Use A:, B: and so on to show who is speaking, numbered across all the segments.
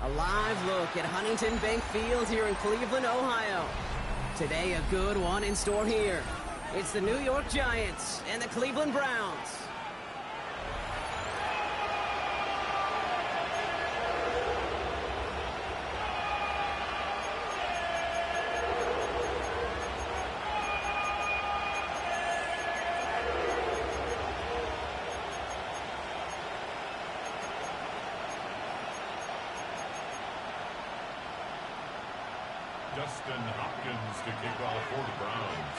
A: A live look at Huntington Bank Field here in Cleveland, Ohio. Today, a good one in store here. It's the New York Giants and the Cleveland Browns.
B: Justin Hopkins to kick off for the Browns.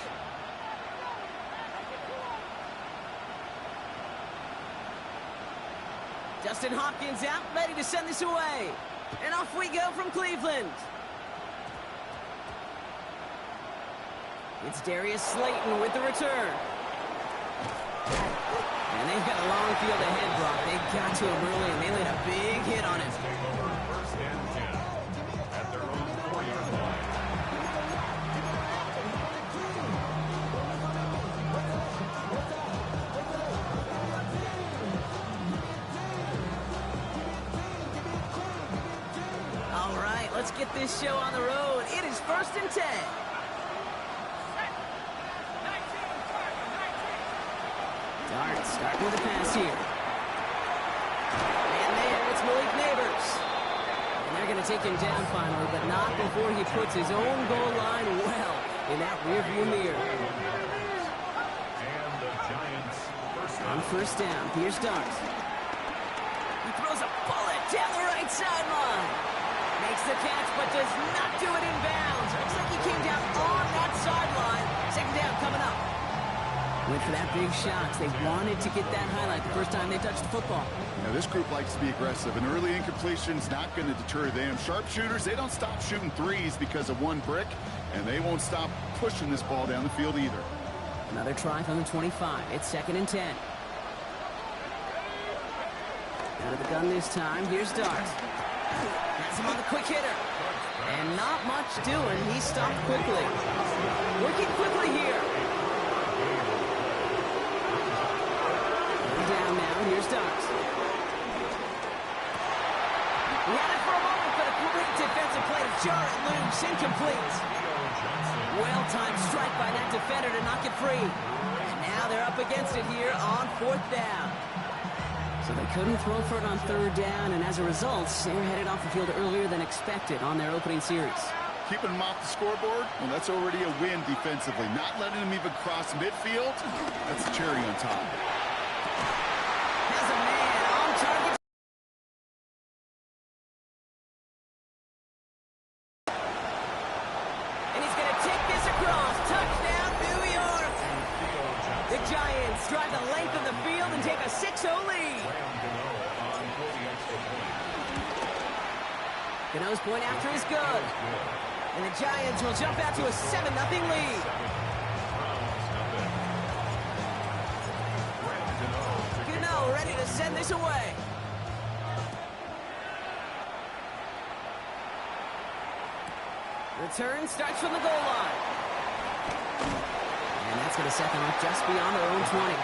A: Justin Hopkins out, ready to send this away. And off we go from Cleveland. It's Darius Slayton with the return. And they've got a long field ahead, Brock. They got to him early, and they laid a big hit on it.
B: Take over first and 10 at their own 4-yard line.
A: All right, let's get this show on the road. It is first and 10. Dart starting with a pass here. And there, it's Malik Neighbors. And they're going to take him down finally, but not before he puts his own goal line well in that rearview mirror.
B: And the Giants
A: on first down, here's Dart. He throws a bullet down the right sideline. Makes the catch, but does not do it in bounds. Looks like he came down on that sideline. Second down coming up. Went for that big shot. They wanted to get that highlight the first time they touched the football.
C: Now, this group likes to be aggressive. An early incompletion's not going to deter them. Sharpshooters, they don't stop shooting threes because of one brick, and they won't stop pushing this ball down the field either.
A: Another try from the 25. It's second and 10. Out of the gun this time. Here's Dart. Has him on the quick hitter. And not much doing. He stopped quickly. Working quickly here. Down now. Here's Dart. He had it for a moment, but a great defensive play to jar it loose. Incomplete. Well-timed strike by that defender to knock it free. And now they're up against it here on fourth down. So they couldn't throw for it on third down, and as a result, they're headed off the field earlier than expected on their opening series.
C: Keeping them off the scoreboard, well, that's already a win defensively. Not letting them even cross midfield, that's the cherry on top.
A: Has a man on target. And he's going to take this across. Touchdown, New York. The Giants drive the length of the field and take a 6-0 lead. Gano's point after is good. And the Giants will jump out to a 7-0 lead. Gano ready to send this away. Return starts from the goal line. And that's going to set them up just beyond their own 20.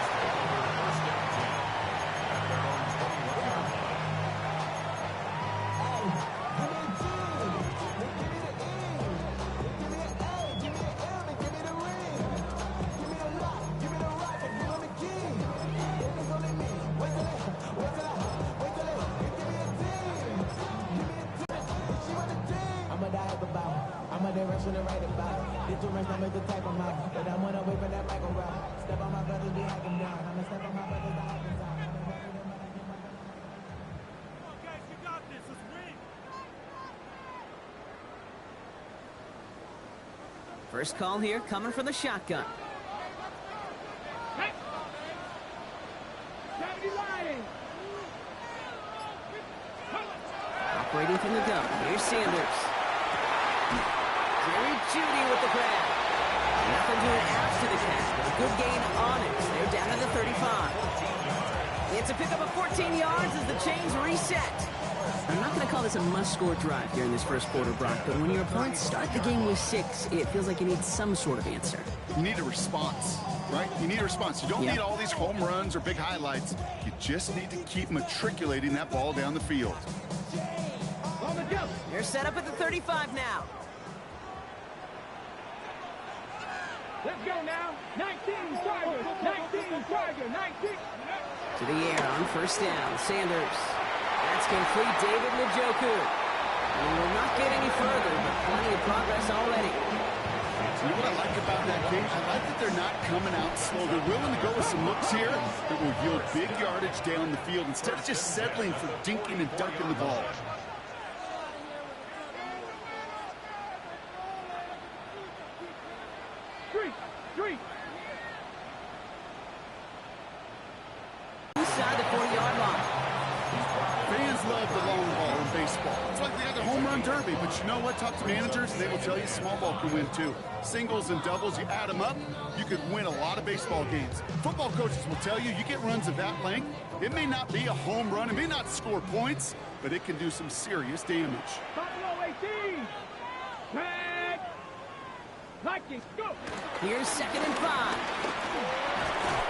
A: First call here coming from the shotgun. Operating from the gun. Here's Sanders. Jerry Jeudy with the grab. Nothing doing after the catch, but a good gain on it. They're down to the 35. It's a pickup of 14 yards as the chains reset. I'm not going to call this a must-score drive here in this first quarter, Brock, but when your opponents start the game with 6, it feels like you need some sort of answer.
C: You need a response. right? You need a response. You don't
A: Yep.
C: need all these home runs or big highlights. You just need to keep matriculating that ball down the field.
A: They're set up at the 35 now.
D: Let's go now. 19 Tigers. 19 Tigers. 19.
A: To the air on first down. Sanders. That's complete. David Njoku. And he will not get any further, but plenty of progress already.
C: You know what I like about that game? I like that they're not coming out slow. They're willing to go with some looks here that will yield big yardage down the field instead of just settling for dinking and dunking the ball.
D: Three.
A: Inside the 40-yard line.
C: Fans love the long ball in baseball. It's like they got the home run derby, but you know what? Talk to managers, and they will tell you small ball can win too. Singles and doubles, you add them up, you could win a lot of baseball games. Football coaches will tell you, you get runs of that length, it may not be a home run, it may not score points, but it can do some serious damage.
D: Buffalo 18. Tag. Vikings, go.
A: Here's 2nd and 5.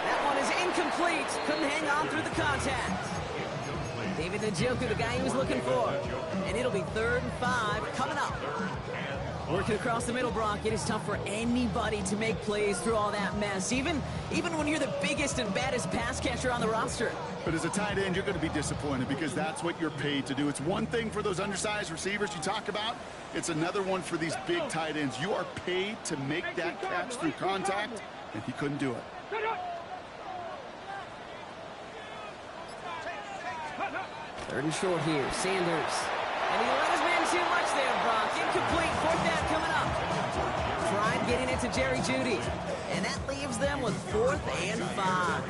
A: That one is incomplete. Couldn't hang on through the contact. David Njoku, the guy he was looking for. And it'll be 3rd and 5 coming up. Working across the middle, Brock. It is tough for anybody to make plays through all that mess, even when you're the biggest and baddest pass catcher on the roster.
C: But as a tight end, you're going to be disappointed because that's what you're paid to do. It's one thing for those undersized receivers you talk about. It's another one for these big tight ends. You are paid to make that catch through contact, and he couldn't do it.
A: 3rd and short here. Sanders. And he let his man too much there, Brock. Incomplete. 4th down coming up. Tried getting it to Jerry Jeudy. And that leaves them with 4th and 5.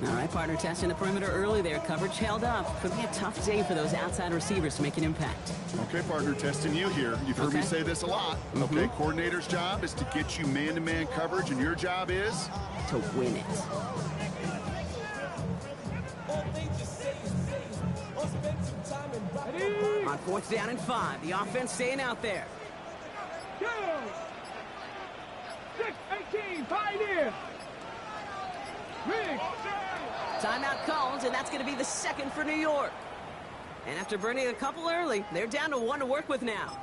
A: All right, partner, testing the perimeter early there. Coverage held up. Could be a tough day for those outside receivers to make an impact.
C: Okay, partner, testing you here. You've heard me
A: Okay.
C: say this a lot. Okay, coordinator's job is to get you man-to-man coverage, and your job is?
A: To win it. On 4th down and 5. The offense staying out there.
D: Go. 6-18. Pioneer. Big.
A: Timeout called, and that's going to be the 2nd for New York. And after burning a couple early, they're down to 1 to work with now.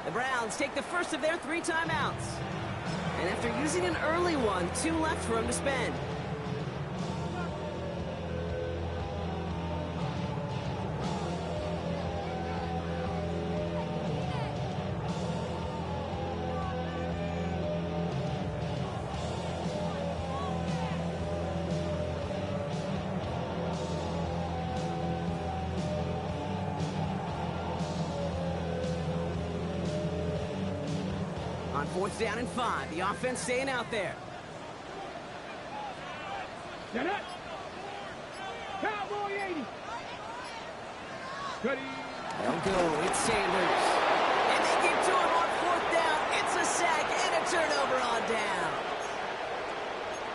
A: The Browns take the first of their 3 timeouts. And after using an early one, 2 left for them to spend. On 4th down and 5, the offense staying out there.
D: Get it. Cowboy 80. Ready.
A: They'll go. It's Sanders. And they get to him on 4th down. It's a sack and a turnover on down.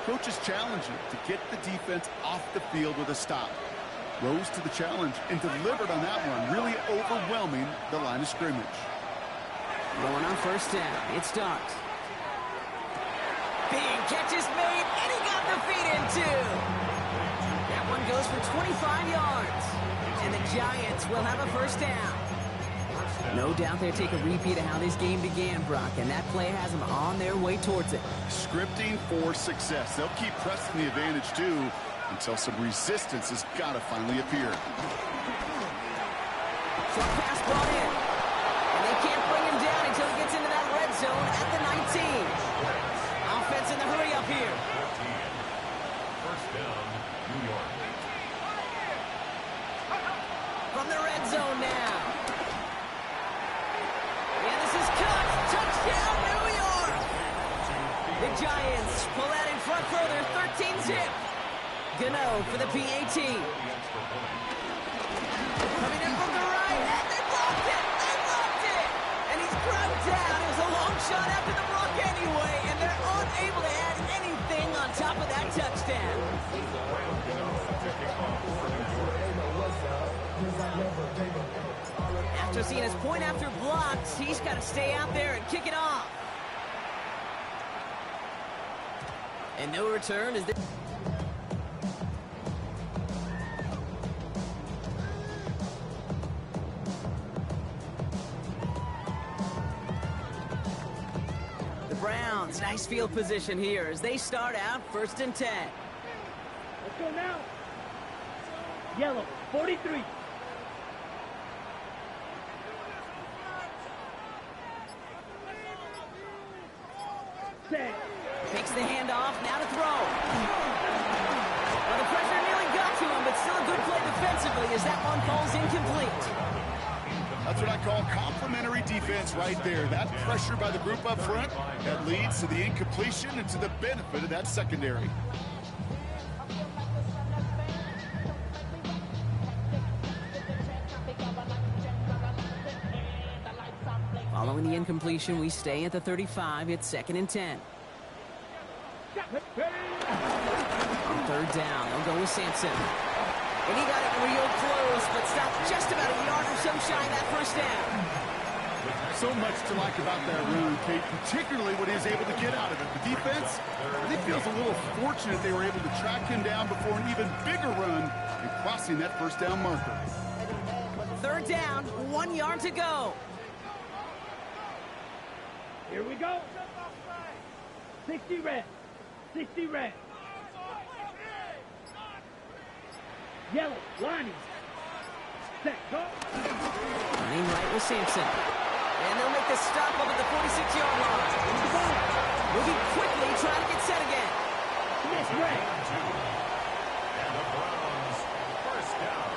C: Coaches challenge you to get the defense off the field with a stop. Rose to the challenge and delivered on that one, really overwhelming the line of scrimmage.
A: Going on 1st down. It's Starks. Big catch is made, and he got the feet in too. That one goes for 25 yards. And the Giants will have a 1st down. No doubt they'll take a repeat of how this game began, Brock, and that play has them on their way towards it.
C: Scripting for success. They'll keep pressing the advantage too until some resistance has got to finally appear.
A: Short pass brought in. And they can't bring him down until he gets into that red zone at the 19. Offense in the hurry up here.
B: 1st down, New York.
A: From the red zone now. the Giants. Pull out in front further, 13-zip. Gano for the PAT. Coming in from the right, and they blocked it! They blocked it! And he's grabbed down. It was a long shot after the block anyway, and they're unable to add anything on top of that touchdown. After seeing his point after blocks, he's got to stay out there and kick it off. And no return is there. The Browns, nice field position here as they start out 1st and 10.
D: Let's go now. Yellow, 43. Set.
A: Takes the handoff, now to throw. Well, the pressure nearly got to him, but still a good play defensively as that one falls incomplete.
C: That's what I call complimentary defense right there. That pressure by the group up front, that leads to the incompletion and to the benefit of that secondary.
A: Following the incompletion, we stay at the 35. It's 2nd and 10. On 3rd down, they'll go with Sampson. And he got it real close, but stopped just about a yard or so shy of that 1st down.
C: So much to like about that run, Kate, particularly what he was able to get out of it. The defense, I think, feels a little fortunate they were able to track him down before an even bigger run and crossing that 1st down marker.
A: 3rd down, 1 yard to go.
D: Here we go. 60 red. 60 red. Yellow, lining. Set, go.
A: Running right with Sampson. And they'll make the stop up at the 46-yard line. Moving quickly, trying to get set again.
D: Yes, red.
B: And the Browns, 1st down.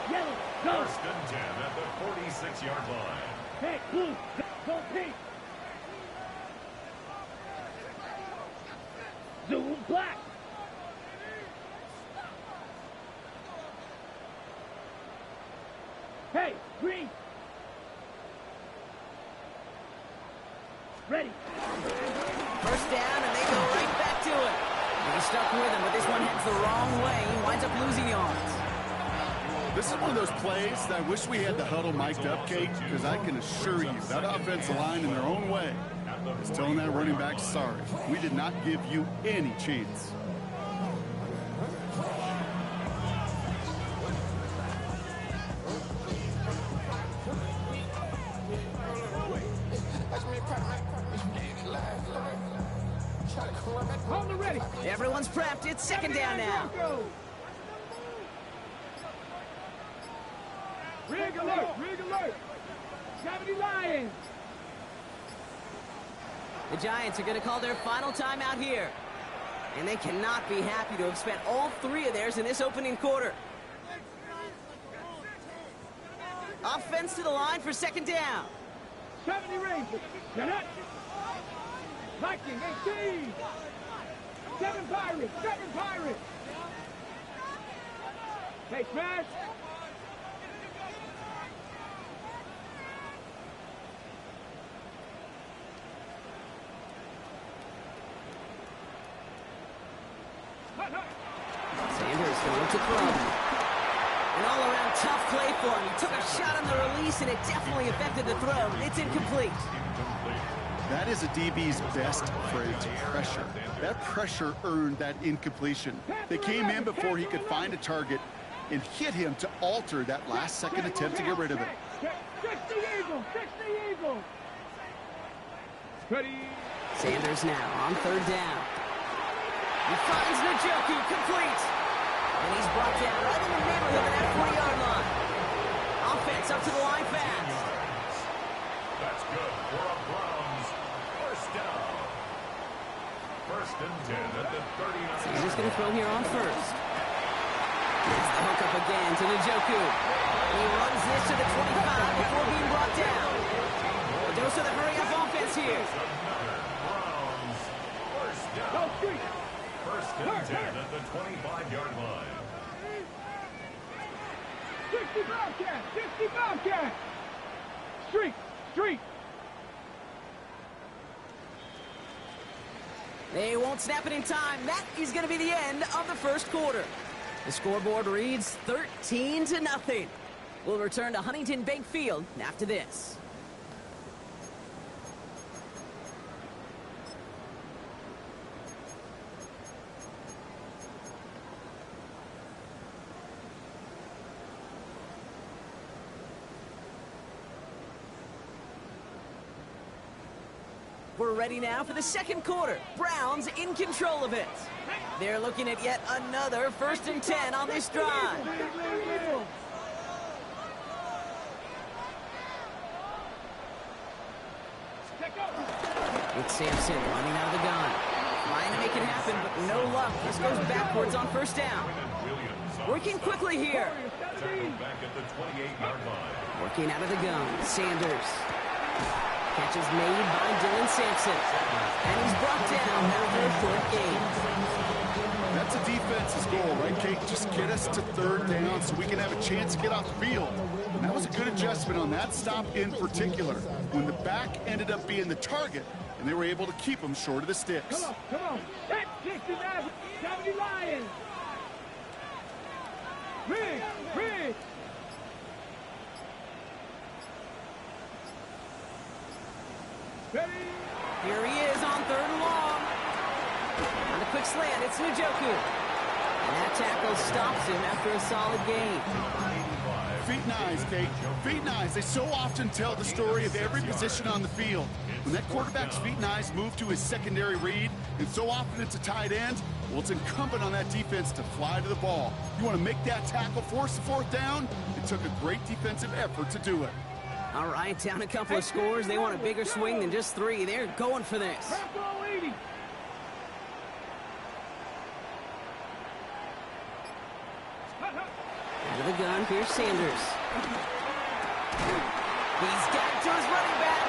D: Yellow, go.
B: 1st and 10 at the 46-yard line.
D: Hey, blue, go pink. Zoom black. Hey, green. Ready.
A: 1st down, and they go right back to it. And he's stuck with him, but this one heads the wrong way. He winds up losing yards.
C: This is one of those plays that I wish we had the huddle mic'd up, Kate, because I can assure you that offensive line in their own way is telling that running back, sorry, we did not give you any chance.
D: On the ready.
A: Everyone's prepped. It's 2nd down now.
D: Rig alert, rig alert. 70 Lions.
A: The Giants are going to call their final timeout here. And they cannot be happy to have spent all 3 of theirs in this opening quarter. Offense to the line for 2nd down.
D: 70 Rangers. Canucks. Viking 18. 7 Pirates. 7 Pirates. Hey, smash.
A: Sanders going to throw. An all-around tough play for him. He took a shot on the release, and it definitely affected the throw. It's incomplete.
C: That is a DB's best friend, pressure. That pressure earned that incompletion. They came in before he could find a target and hit him to alter that last-second attempt to get rid of it.
D: 60 Eagles. 60 Eagles. Ready.
A: Sanders now on 3rd down. He finds Njoku, complete. And he's brought down right in the neighborhood of that 40-yard line. Offense up to the line fast.
B: That's good for a Browns 1st down. 1st and 10 at the 39.
A: Sanders going to throw here on 1st. Here's the hook up again to Njoku. He runs this to the 25 before being brought down. A dose of the hurry-up offense here.
B: and 10 at the 25-yard line.
D: 60 Bobcat! 60 Bobcat! Street! Street!
A: They won't snap it in time. That is going to be the end of the first quarter. The scoreboard reads 13-0. We'll return to Huntington Bank Field after this. We're ready now for the second quarter. Browns in control of it. They're looking at yet another 1st and 10 on this drive. It's Sampson running out of the gun. Trying to make it happen, but no luck. This goes backwards on 1st down. Working quickly here.
B: Back at the 28-yard line.
A: Working out of the gun. Sanders. Catch is made by Dylan Sampson. And he's brought down after a short gain.
C: That's a defense's goal, right, Kate? Just get us to 3rd down so we can have a chance to get off the field. And that was a good adjustment on that stop in particular, when the back ended up being the target, and they were able to keep him short of the sticks.
D: Come on, come on. That's 69, 70 Lions. Rig, rig. Ready?
A: Here he is on 3rd and long. On a quick slant, it's Njoku. And that tackle stops him after a solid gain.
C: Feet and eyes, Kate. Feet and eyes. They so often tell the story of every position on the field. When that quarterback's feet and eyes move to his secondary read, and so often it's a tight end, well, it's incumbent on that defense to fly to the ball. You want to make that tackle, force the 4th down? It took a great defensive effort to do it.
A: All right, down a couple of scores. They want a bigger swing than just 3. They're going for this. Into the gun, here's Sanders. He's got to his running back.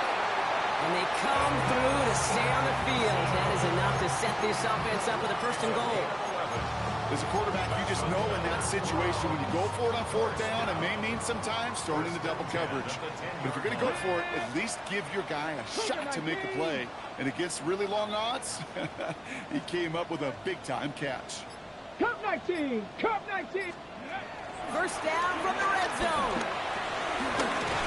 A: And they come through to stay on the field. That is enough to set this offense up with a 1st and goal.
C: As a quarterback, you just know in that situation, when you go for it on 4th down, it may mean sometimes throwing in the double coverage. But if you're going to go for it, at least give your guy a shot to make a play. And against really long odds, he came up with a big-time catch.
D: Cup 19! Cup 19!
A: 1st down from the red zone.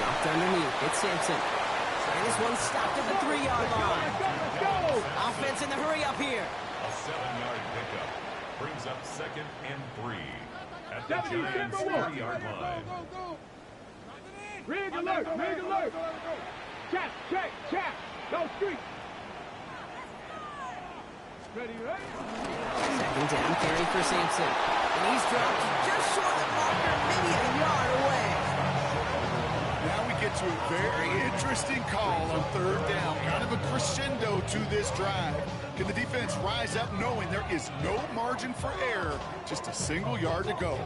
A: Dropped underneath. It's Sampson. And this one stopped at the 3-yard line.
D: Let's go!
A: Offense in the hurry up here.
B: A 7-yard pickup brings up 2nd and 3 at the Giants' 3-yard line.
D: Rig alert! Rig alert! Check! Check! Check! Go street! Ready, ready?
A: 2nd down carry for Sampson. And he's dropped just short of the marker, maybe a yard away.
C: Now we get to a very interesting call on 3rd down. Kind of a crescendo to this drive. Can the defense rise up knowing there is no margin for error, just a single yard to go?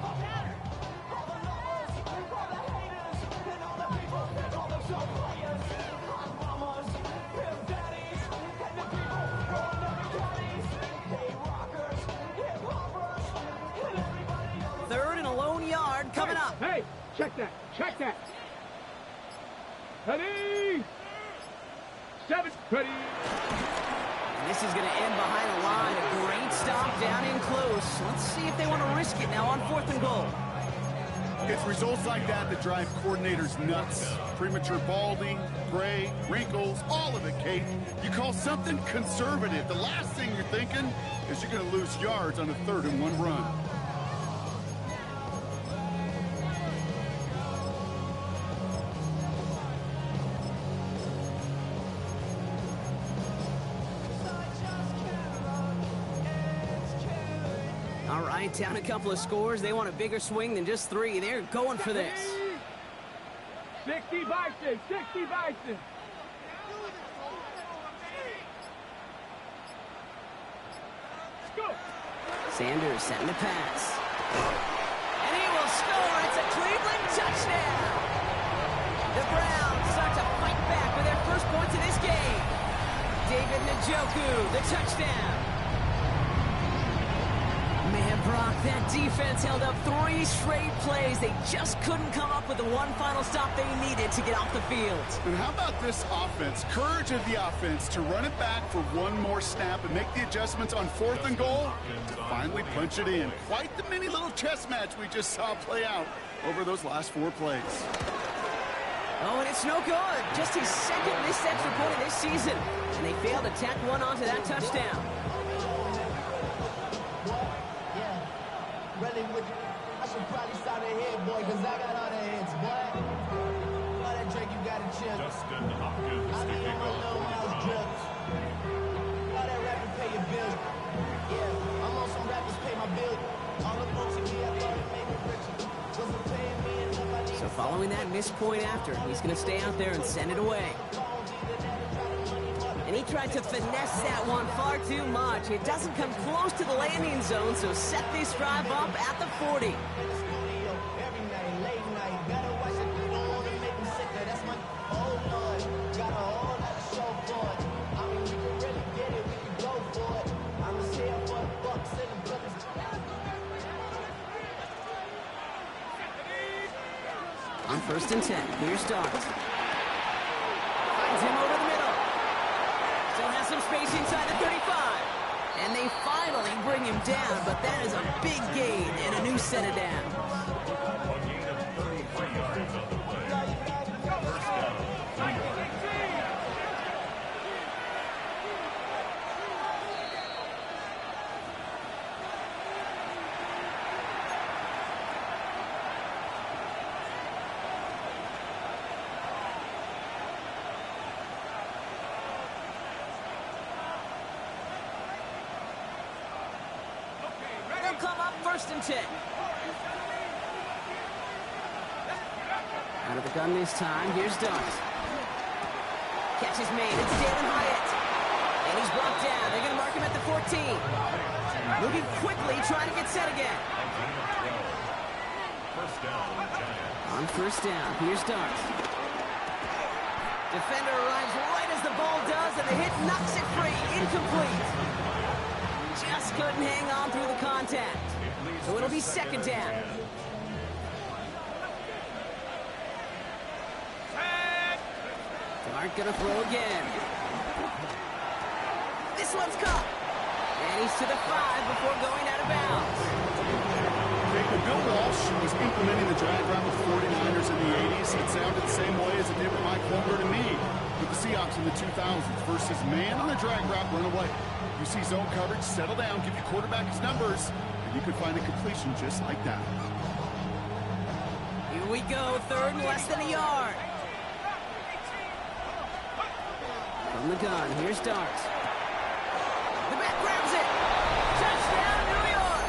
A: Coming up.
D: Hey, check that. Check that. Ready? 7. Ready.
A: And this is going to end behind the line. A great stop down in close. Let's see if they want to risk it now on 4th and goal.
C: It's results like that that drive coordinators nuts. Premature balding, gray, wrinkles, all of it, Kate. You call something conservative. The last thing you're thinking is you're going to lose yards on a 3rd and 1 run.
A: All right, down a couple of scores. They want a bigger swing than just 3. They're going for this.
D: 60 Bison, 60 Bison. Go.
A: Sanders setting the pass. And he will score. It's a Cleveland touchdown. The Browns start to fight back with their first points of this game. David Njoku, the touchdown. Man, Brock, that defense held up 3 straight plays. They just couldn't come up with the one final stop they needed to get off the field.
C: And how about this offense? Courage of the offense to run it back for one more snap and make the adjustments on 4th and goal to finally punch it in. Quite the mini little chess match we just saw play out over those last 4 plays.
A: Oh, and it's no good. Just his second missed extra point of this season. And they failed to tack one onto that touchdown.
E: Really with you. I should probably start a head, boy, because I got all the heads, boy. All that drink you got to chill.
B: Justin Hopkins
E: I be
B: kicking
E: on my
B: off
E: little
B: for the
E: house
B: Browns.
E: drips. All that rapping pay your bills. Yeah, I'm on some rappers pay my bills. All the folks in me, I thought it made me richer. Wasn't paying me enough, I need
A: So following that missed point after, he's going to stay out there and send it away. And he tried to finesse that one far too much. It doesn't come close to the landing zone, so set this drive up at the 40.
E: every night, late night. Better watch it, don't want to make me sicker. That's my, oh Lord, got a whole lot of show for it. I mean, we can really get it, we can go for it. I'm just here for the bucks and the brothers.
A: On 1st and 10, here's Starks. Finds him over the middle. Still has some space inside the 35. And they finally bring him down, but that is a big gain and a new set of downs.
B: A gain of 33 yards on the play. First down, 3 yards.
A: They'll come up 1st and 10. Out of the gun this time, here's Starks. Catch is made, it's Jalen Hyatt. And he's brought down, they're going to mark him at the 14. Moving quickly, trying to get set again.
B: A gain of 12. First down, Giants.
A: On 1st down, here's Starks. Defender arrives right as the ball does, and the hit knocks it free. Incomplete. Just couldn't hang on through the contact. So it'll be 2nd down. Dart gonna throw again. This one's caught. And he's to the 5 before going out of bounds.
C: Okay, when Bill Walsh was implementing the drag route with 49ers in the 80s, it sounded the same way as it did with Mike Holmgren and me with the Seahawks in the 2000s versus man on the drag route, run away. You see zone coverage, settle down, give your quarterback his numbers, and you could find a completion just like that.
A: Here we go, 3rd and less than a yard. From the gun, here's Starks. The back grabs it. Touchdown, New York.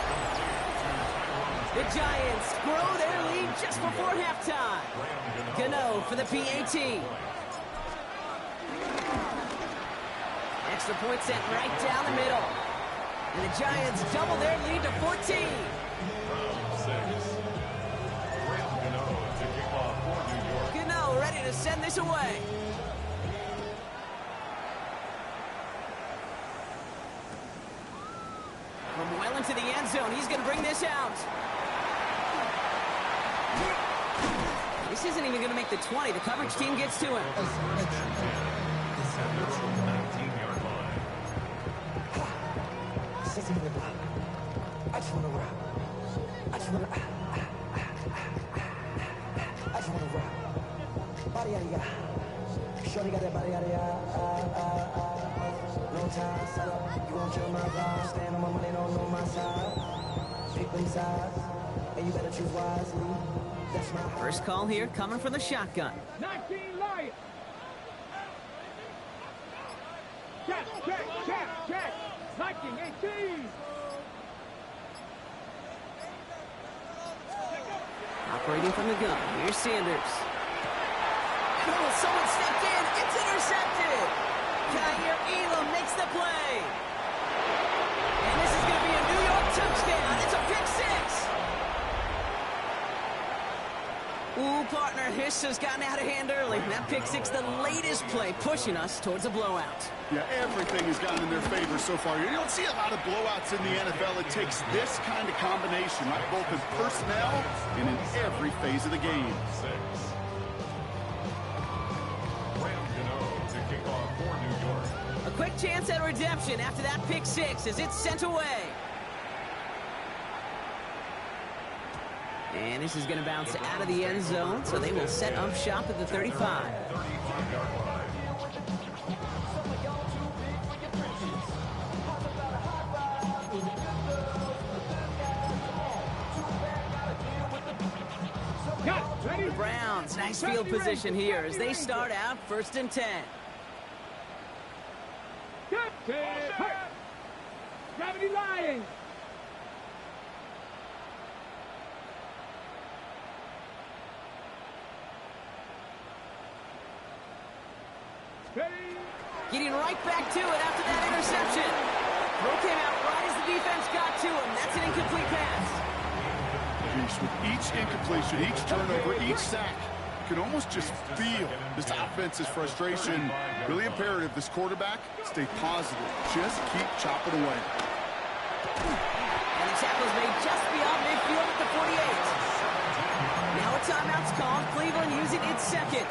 A: The Giants grow their lead just before halftime. Gano for the PAT. Extra point sent right down the middle. And the Giants double their lead to 14.
B: Round 6. Graham Gano to kick off for New York.
A: Gano ready to send this away. From well into the end zone, he's going to bring this out. This isn't even going to make the 20. The coverage team gets to him.
B: At their own 19-yard line.
E: I just want to rock. I just want to rock. Body out of ya. Shorty got that body out of ya. No time, set up. You won't kill my vibe. Stand on my money, don't know my side. Pick them sides. And you better choose wisely. That's my
A: First call here coming from the shotgun.
D: 19 Lions. Check. 19-18.
A: Operating from the gun, here's Sanders. Oh, someone stepped in. It's intercepted. Kyer Elam makes the play. And this is going to be a New York touchdown. It's a pick 6. Ooh, partner, his This has gotten out of hand early. That pick six, the latest play, pushing us towards a blowout.
C: Yeah, everything has gone in their favor so far. You don't see a lot of blowouts in the NFL. It takes this kind of combination, right? Both in personnel and in every phase of the game.
B: To kick off for New York.
A: A quick chance at redemption after that pick six as it's sent away. And this is going to bounce out of the end zone, so they will set up shop at the 35.
B: 35-yard line.
A: The Browns, nice field position here as they start out 1st and 10.
D: Gravity Lions.
A: Getting right back to it after that interception. Throw came out right as the defense got to him. That's an incomplete pass.
C: With each incompletion, each turnover, each sack, you can almost just feel this offense's frustration. Really imperative this quarterback stay positive. Just keep chopping away.
A: And the tackle is made just beyond midfield at the 48. Now a timeout's called. Cleveland using its second.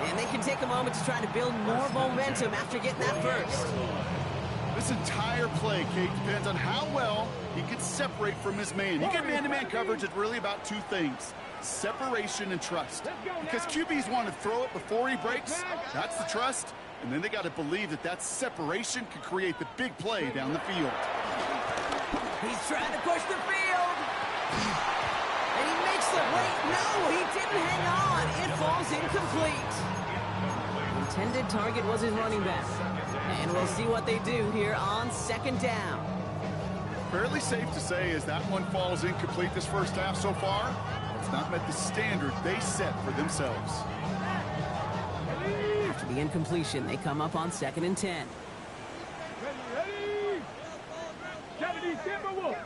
A: And they can take a moment to try to build more momentum after getting that first.
C: This entire play, Kate, depends on how well he can separate from his man. You get man-to-man coverage, it's really about two things: separation and trust. Because QBs want to throw it before he breaks. That's the trust. And then they got to believe that that separation can create the big play down the field.
A: He's trying to push the field. And he makes the wait. No, he didn't hang on. It falls incomplete. The intended target was his running back. And we'll see what they do here on 2nd down.
C: Fairly safe to say as that one falls incomplete this first half so far, it's not met the standard they set for themselves.
A: After the incompletion, they come up on 2nd and 10.
D: Ready. 70 Timberwolves.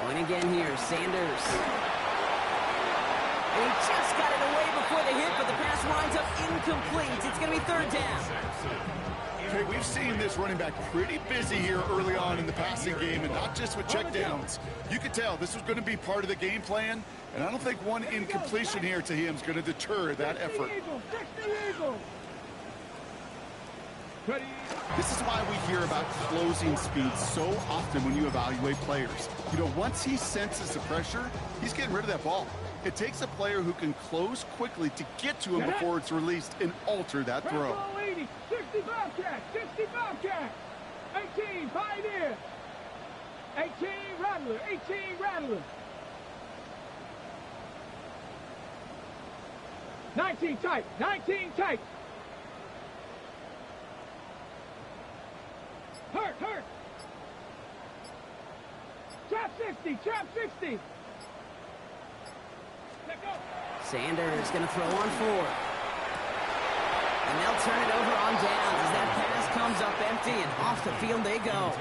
A: Going again here, Sanders. And he just got it away before the hit, but the pass winds up incomplete. It's going to be 3rd down.
C: Okay, we've seen this running back pretty busy here early on in the passing game, and not just with checkdowns. You could tell this was going to be part of the game plan, and I don't think one incompletion here to him is going to deter that effort. This is why we hear about closing speed so often when you evaluate players. You know, once he senses the pressure, he's getting rid of that ball. It takes a player who can close quickly to get to him before it's released and alter that throw.
D: 60 Bobcat, 60 Bobcat, 18 Pioneer, 18 Rattler, 18 Rattler, 19 tight, 19 tight. Hurt. Trap 60, trap 60. Let go.
A: Sanders going to throw on 4. And they'll turn it over on downs as that pass comes up empty, and off the field they go.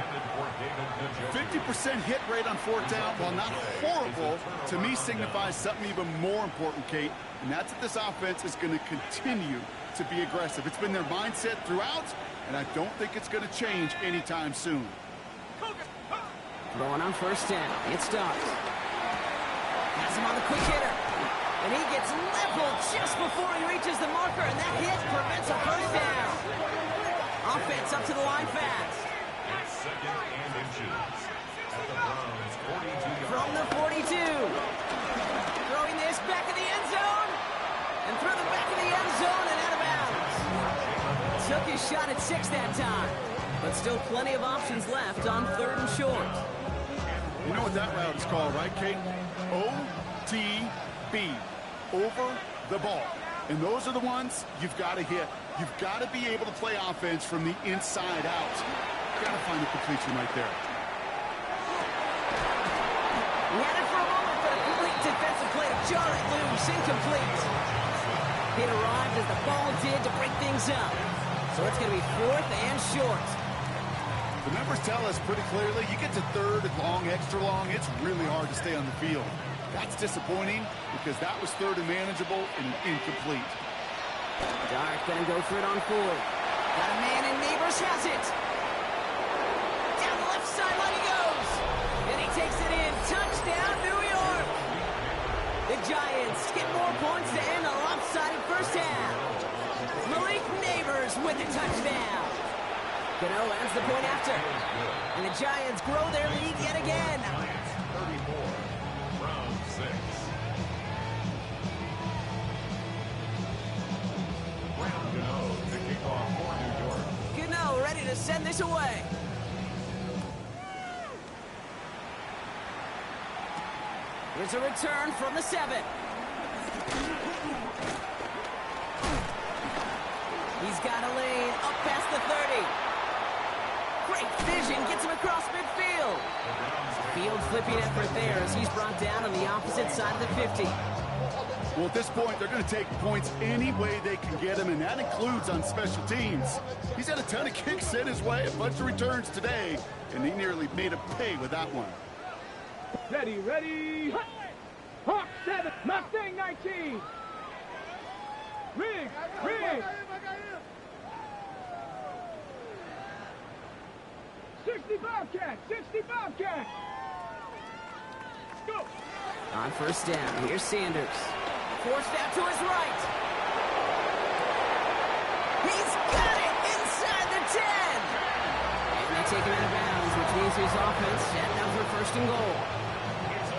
C: 50% hit rate on 4th down, while not horrible, to me signifies something even more important, Kate, and that's that this offense is going to continue to be aggressive. It's been their mindset throughout, and I don't think it's going to change anytime soon.
A: Throwing on 1st down. It starts. Has him on the quick hitter. And he gets leveled just before he reaches the marker, and that hit prevents a 1st down. Offense up to the line fast.
B: 2nd and inches. At the Browns' 42-yard
A: From the 42. Throwing this back in the end zone. And through the back of the end zone and out of bounds. Took his shot at 6 that time. But still plenty of options left on 3rd and short.
C: You know what that route is called, right, Kate? OTB. Over the ball. And those are the ones you've got to hit. You've got to be able to play offense from the inside out. Got to find a completion right there.
A: He had it for a moment, but a complete defensive play to jar it loose. Incomplete. It arrived as the ball did to break things up. So it's going to be 4th and short.
C: The numbers tell us pretty clearly, you get to 3rd and long, extra long, it's really hard to stay on the field. That's disappointing because that was 3rd and manageable and incomplete.
A: Dart going to go for it on 4th. Got a man and Neighbors has it. Down the left sideline he goes. And he takes it in. Touchdown, New York. The Giants get more points to end a lopsided first half. Malik Neighbors with the touchdown. Gano adds the point after. And the Giants grow their lead yet again.
B: 34, round 6. Gano to kick off for New York.
A: Gano ready to send this away. Here's a return from the 7. He's got a lane up past the 30. Great vision, gets him across midfield. Field flipping effort there as he's brought down on the opposite side of the 50.
C: Well, at this point, they're going to take points any way they can get them, and that includes on special teams. He's had a ton of kicks sent his way, a bunch of returns today, and he nearly made him pay with that one.
D: Ready, ready. Hawk 7, Mustang 19. Rig, rig. 65 cat, 65 cat. Go.
A: On first down, here's Sanders. Forced out to his right. He's got it inside the 10. And they take him out of bounds, which means his offense setting up for 1st and goal.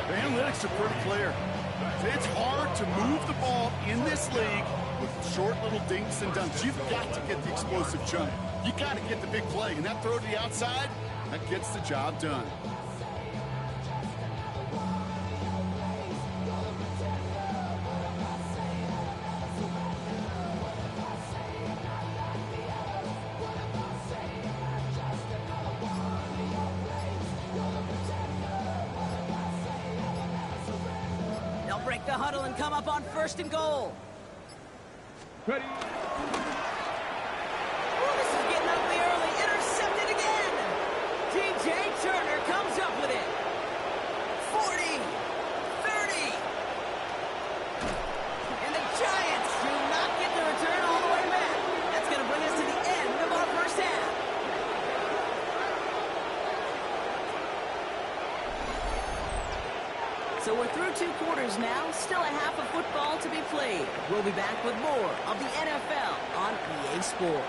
C: The analytics are pretty clear. It's hard to move the ball in this league with short little dinks and dunks. You've got to get the explosive chunk. You got to get the big play. And that throw to the outside, that gets the job done.
A: They'll break the huddle and come up on 1st and goal.
D: Ready.
A: Oh, this is getting ugly early. Intercepted again. T.J. Turner comes up with it. 40, 30. And the Giants do not get the return all the way back. That's going to bring us to the end of our first half. So we're through 2 quarters now, still a half of football to be played. We'll be back with more of the NFL on EA Sports.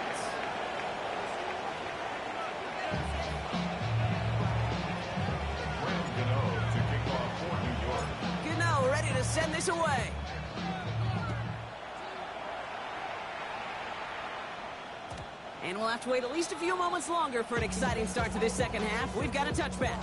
B: Gano to kick off for New York.
A: Gano ready to send this away. And we'll have to wait at least a few moments longer for an exciting start to this second half. We've got a touchback.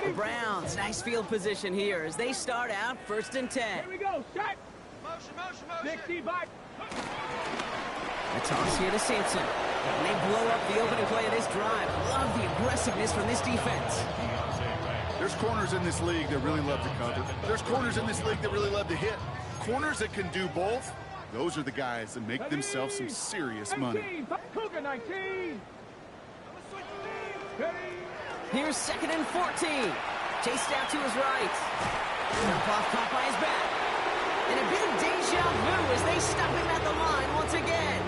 A: The Browns, nice field position here as they start out 1st and 10.
D: Here we go, shot. Motion. 60 by.
A: A toss here to Sampson. And they blow up the opening play of this drive. Love the aggressiveness from this defense.
C: There's corners in this league that really love to cover. There's corners in this league that really love to hit. Corners that can do both, those are the guys that make themselves some serious money.
D: 19, Cougar 19. Ready.
A: Here's 2nd and 14. Chased out to his right. Poff caught by his back. And a bit of deja vu as they stop him at the line once again.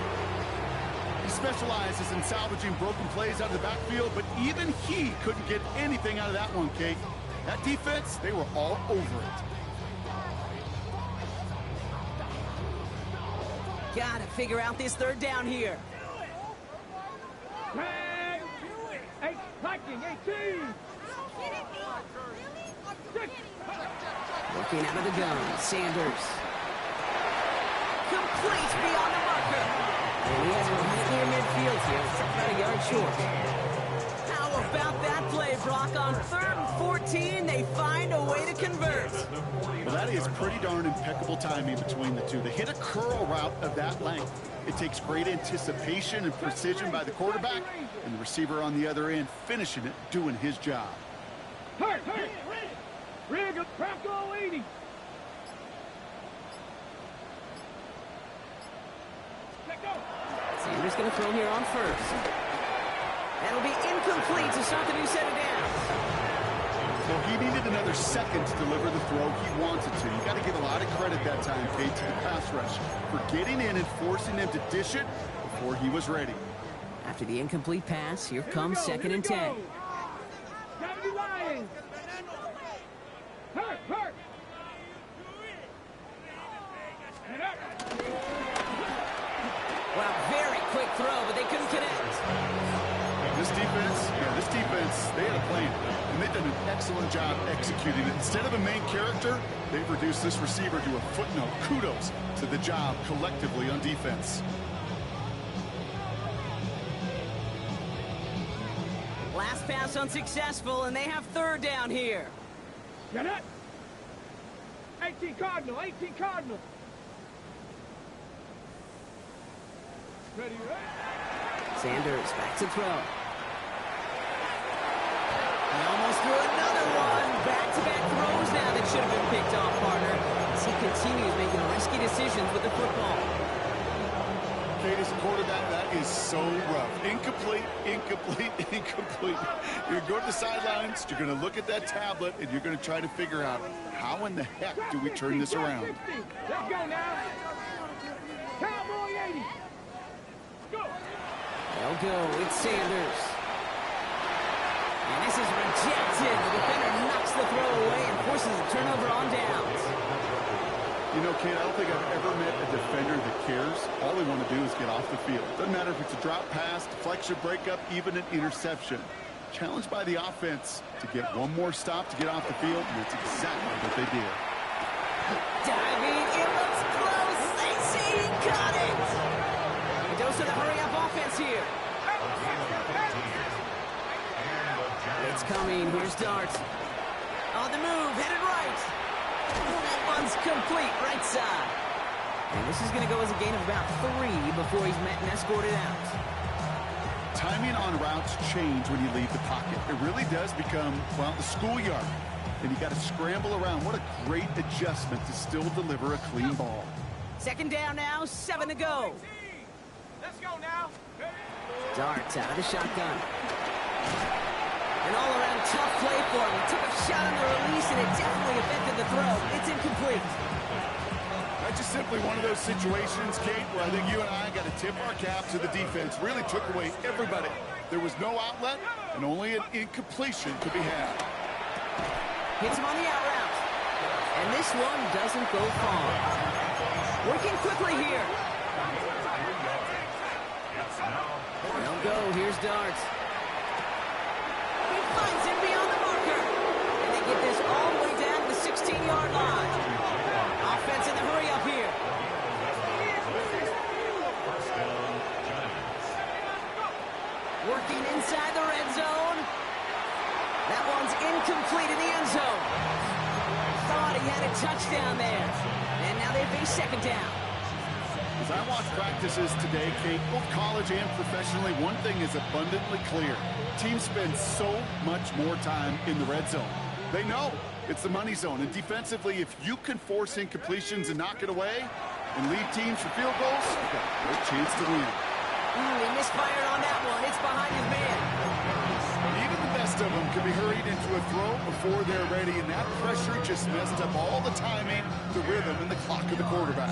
C: He specializes in salvaging broken plays out of the backfield, but even he couldn't get anything out of that one, Kate. That defense, they were all over it.
A: Gotta figure out this 3rd down here.
D: Tag. 8, hiking, 18. 6.
A: Looking out of the gun, Sanders. Complete beyond the marker. And he has a hit near midfield here. It's about a yard short. How about that play, Brock? On 3rd and 14, they find a way to convert.
C: Well, that is pretty darn impeccable timing between the two. To hit a curl route of that length, it takes great anticipation and precision by the quarterback, and the receiver on the other end finishing it, doing his job.
D: Hurt! Rig up, crack all 80.
A: Sanders going to throw here on first. That'll be incomplete to start the new set of downs.
C: So he needed another second to deliver the throw he wanted to. You got to give a lot of credit that time, Kate, to the pass rush for getting in and forcing him to dish it before he was ready.
A: After the incomplete pass, here comes 2nd and 10.
D: Gotta be lying. Hurt! Head up.
A: Wow, very quick throw, but they couldn't connect.
C: This defense, they had a plan, and they've done an excellent job executing it. Instead of a main character, they've reduced this receiver to a footnote. Kudos to the job collectively on defense.
A: Last pass unsuccessful, and they have 3rd down here.
D: Get it. 18 Cardinal. Ready,
A: Sanders back to throw. He almost threw another one. Back-to-back throws now that should have been picked off, partner, as he continues making risky decisions with the football.
C: Kate, as a quarterback, that is so rough. Incomplete. You're going to go to the sidelines, you're going to look at that tablet, and you're going to try to figure out how in the heck do we turn this around.
D: Let's go now. Cowboy 80. Go.
A: They'll go. It's Sanders. And this is rejected. The defender knocks the throw away and forces a turnover on downs.
C: You know, Kate, I don't think I've ever met a defender that cares. All they want to do is get off the field. Doesn't matter if it's a drop pass, deflection, breakup, even an interception. Challenged by the offense to get one more stop to get off the field, and that's exactly what they did.
A: Diving, it looks close. They see he got it. A dose of the hurry-up offense here. It's coming. Here's Dart. On the move, headed right. That one's complete, right side. And this is going to go as a gain of about 3 before he's met and escorted out.
C: Timing on routes change when you leave the pocket. It really does become, well, the schoolyard. And you got to scramble around. What a great adjustment to still deliver a clean ball.
A: 2nd down now, 7 to go.
D: Let's go now.
A: Dart out of the shotgun. An all-around tough play for him. He took a shot on the release, and it definitely affected the throw. It's incomplete.
C: That's just simply one of those situations, Kate, where I think you and I got to tip our cap to the defense. Really took away everybody. There was no outlet, and only an incompletion could be had.
A: Hits him on the out route. And this one doesn't go far. Working quickly here. They'll go. Here's Dart. He finds him beyond the marker. And they get this all the way down to the 16-yard line. Offense in the hurry-up here. Working inside the red zone. That one's incomplete in the end zone. Thought he had a touchdown there. And now they face 2nd down.
C: As I watch practices today, Kate, both college and professionally, one thing is abundantly clear. Teams spend so much more time in the red zone. They know it's the money zone. And defensively, if you can force incompletions and knock it away and lead teams for field goals, you've got a great chance to win.
A: He misfired on that one. It's behind his man.
C: Even the best of them can be hurried into a throw before they're ready, and that pressure just messed up all the timing, the rhythm, and the clock of the quarterback.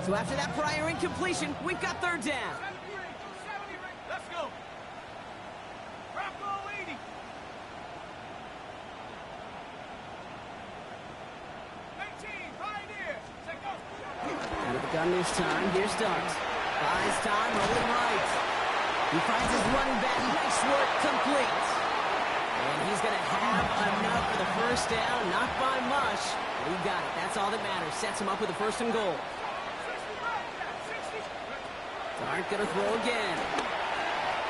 A: So after that prior incompletion, we've got 3rd down.
D: Let's go. Crack all 80.
A: Out of the gun this time. Here's Dart. Buys time, rolling right. He finds his running back. Nice work, complete. And he's going to have enough for the 1st down. Not by much. But he got it. That's all that matters. Sets him up with a 1st and goal. Dart going to throw again.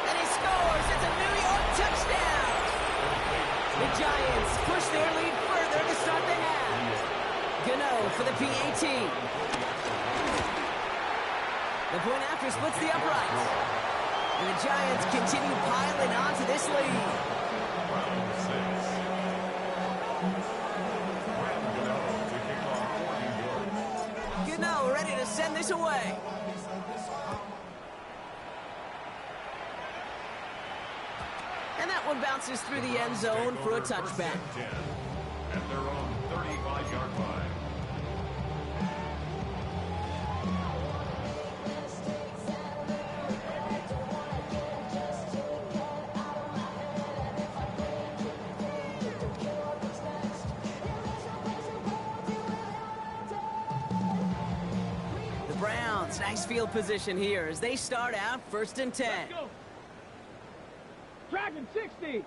A: And he scores. It's a New York touchdown. The the Giants push their lead further to start the half. Gano for the PAT. The point after splits the uprights. And the Giants continue piling onto this lead.
B: Round 6. Graham Gano to kick off for New York.
A: Gano ready to send this away. And that one bounces through the end zone for a touchback.
B: At their own 35-yard line.
A: The Browns, nice field position here as they start out 1st and 10.
D: Let's go. Dragon 60.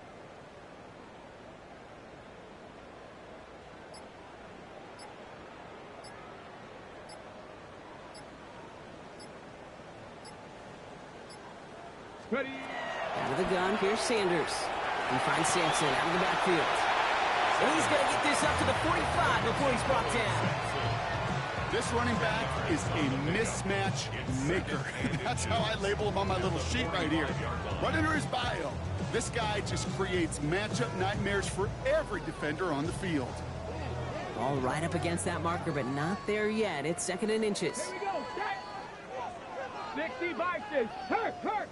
D: Ready.
A: Out of the gun, here's Sanders. He finds Sampson out of the backfield. And he's going to get this up to the 45 before he's brought down.
C: This running back is a mismatch maker. That's how I label him on my little sheet right here. Right under his bio, this guy just creates matchup nightmares for every defender on the field.
A: All right up against that marker, but not there yet. It's 2nd and inches.
D: Here we go. Set. 60 boxes. Hurt, hurt.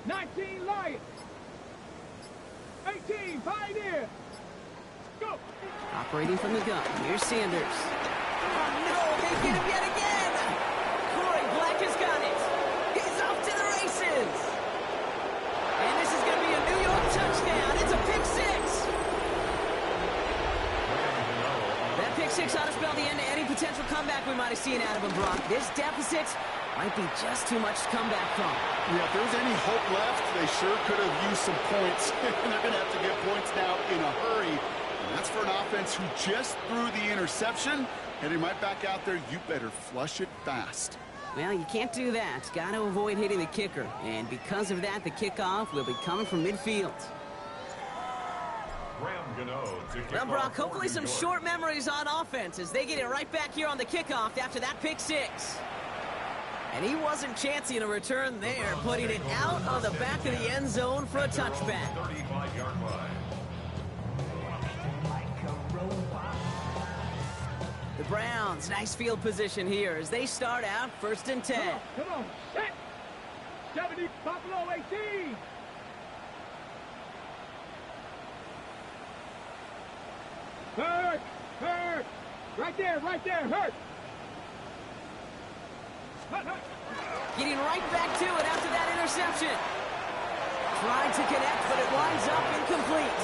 D: $19 Lions. 18 Pioneer. Go.
A: Operating from the gun, here's Sanders. Oh no, they get him yet again! Corey Black has got it. He's off to the races. And this is going to be a New York touchdown. It's a pick six. That pick six ought to spell the end to any potential comeback we might have seen out of him, Brock. This deficit might be just too much to come back from.
C: Yeah, if there was any hope left, they sure could have used some points. And they're going to have to get points now in a hurry. And that's for an offense who just threw the interception. Heading right back out there, you better flush it fast.
A: Well, you can't do that. Got to avoid hitting the kicker. And because of that, the kickoff will be coming from midfield.
B: Graham Gano to kick
A: Well,
B: off
A: Brock,
B: for
A: hopefully
B: New
A: some
B: York.
A: short memories on offense as they get it right back here on the kickoff after that pick six. And he wasn't chancing a return there, putting it out on the back of the end zone for a touchback.
B: 35-yard line.
A: The Browns, nice field position here as they start out 1st and 10.
D: Come on. Set. 70 Buffalo 18. Hurt. Hurt. Right there. Right there. Hurt. Hurt. Hurt.
A: Getting right back to it after that interception. Tried to connect, but it winds up incomplete.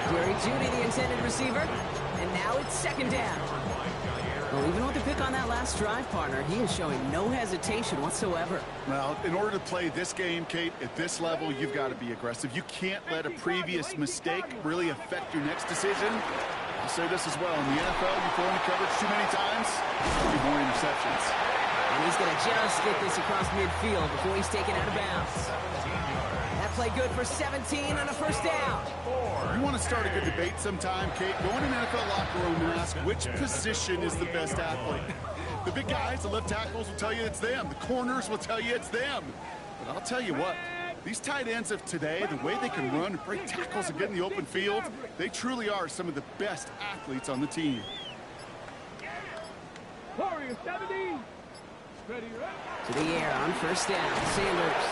A: Jerry Jeudy, the intended receiver, and now it's 2nd down. Well, even with the pick on that last drive, partner, he is showing no hesitation whatsoever.
C: Well, in order to play this game, Kate, at this level, you've got to be aggressive. You can't let a previous mistake really affect your next decision. I'll say this as well. In the NFL, you throw into coverage too many times, there'll be more interceptions.
A: And he's going to just get this across midfield before he's taken out of bounds. That play good for 17 and a 1st down.
C: You want to start a good debate sometime, Kate? Go in an NFL locker room and ask which position is the best athlete. The big guys, the left tackles will tell you it's them. The corners will tell you it's them. But I'll tell you what, these tight ends of today, the way they can run and break tackles and get in the open field, they truly are some of the best athletes on the team.
D: Warrior 70. Ready, right?
A: To the air on 1st down. Sanders.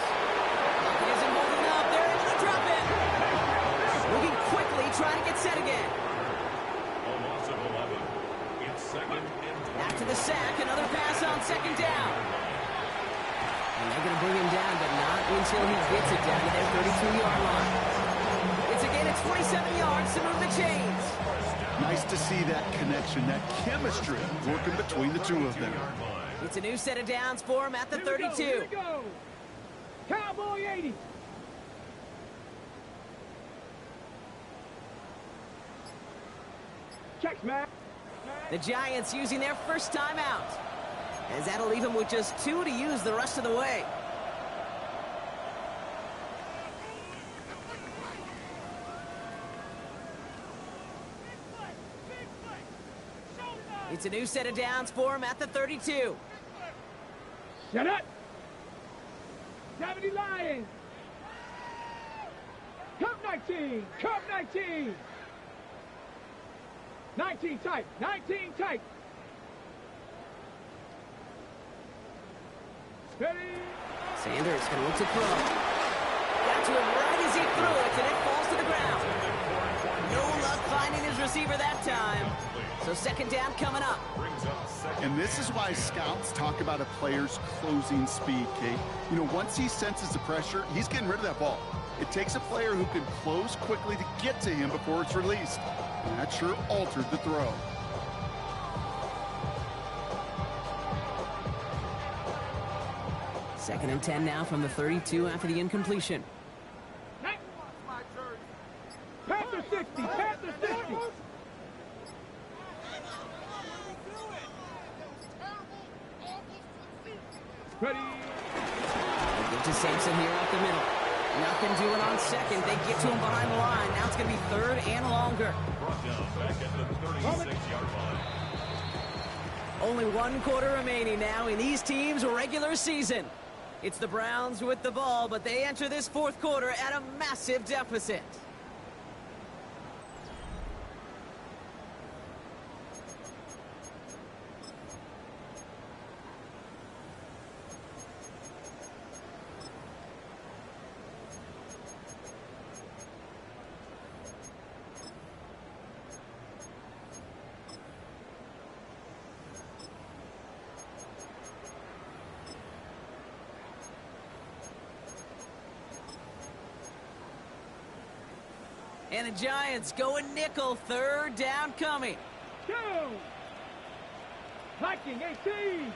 A: He isn't holding up. They're able to drop it. Moving quickly, trying to get set again.
B: A loss of 11. It's 2nd and 10.
A: After the sack, another pass on 2nd down. And they're going to bring him down, but not until he gets it down to their 32-yard line. It's 47 yards to move the chains.
C: Nice to see that connection, that chemistry working between the two of them.
A: It's a new set of downs for him at the 32.
D: Here we go. Cowboy 80. Checks, man.
A: The Giants using their first timeout. as that'll leave him with just 2 to use the rest of the way. It's a new set of downs for him at the 32.
D: Shut up! 70 Lions! Cup 19! Cup 19! 19 tight! 19 tight! Ready?
A: Sanders going to look to throw. Got to him right as he threw it, and it falls to the ground. No luck finding his receiver that time. So second down coming up.
C: And this is why scouts talk about a player's closing speed, Kate. You know, once he senses the pressure, he's getting rid of that ball. It takes a player who can close quickly to get to him before it's released. And that sure altered the throw.
A: Second and 10 now from the 32 after the incompletion.
D: Panther 60! Panther 60! Ready?
A: They give to Sampson here up the middle. Nothing doing on second. They get to him behind the line. Now it's going to be third and longer.
B: Brought down back at the 36-yard line.
A: Only 1 quarter remaining now in these teams' regular season. It's the Browns with the ball, but they enter this fourth quarter at a massive deficit. And the Giants going nickel, third down coming.
D: Two! Viking 18!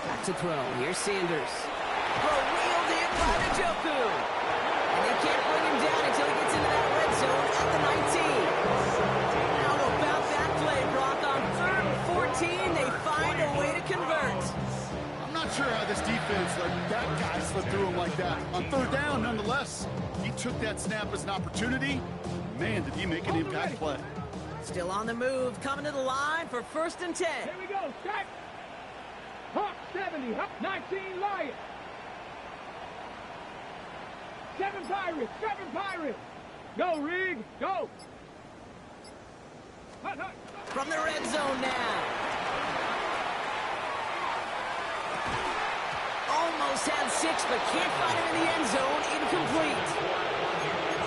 A: Back to throw. Here's Sanders. Throw wheeled in by the Njoku. And they can't bring him down until he gets into that red zone at the 19. How about that play, Brock? On 3rd and 14, they find a way to convert.
C: I'm not sure how this defense let that guy slip through him like that. On 3rd down, nonetheless, he took that snap as an opportunity. Man, did he make an impact play.
A: Still on the move, coming to the line for 1st and 10.
D: Here we go, Jack! Hawk 70, Hawk 19 Lions! 7 Pirates, 7 Pirates! Go, Rig, go! Hut, hut.
A: From the red zone now. Almost had 6, but can't find him in the end zone. Incomplete.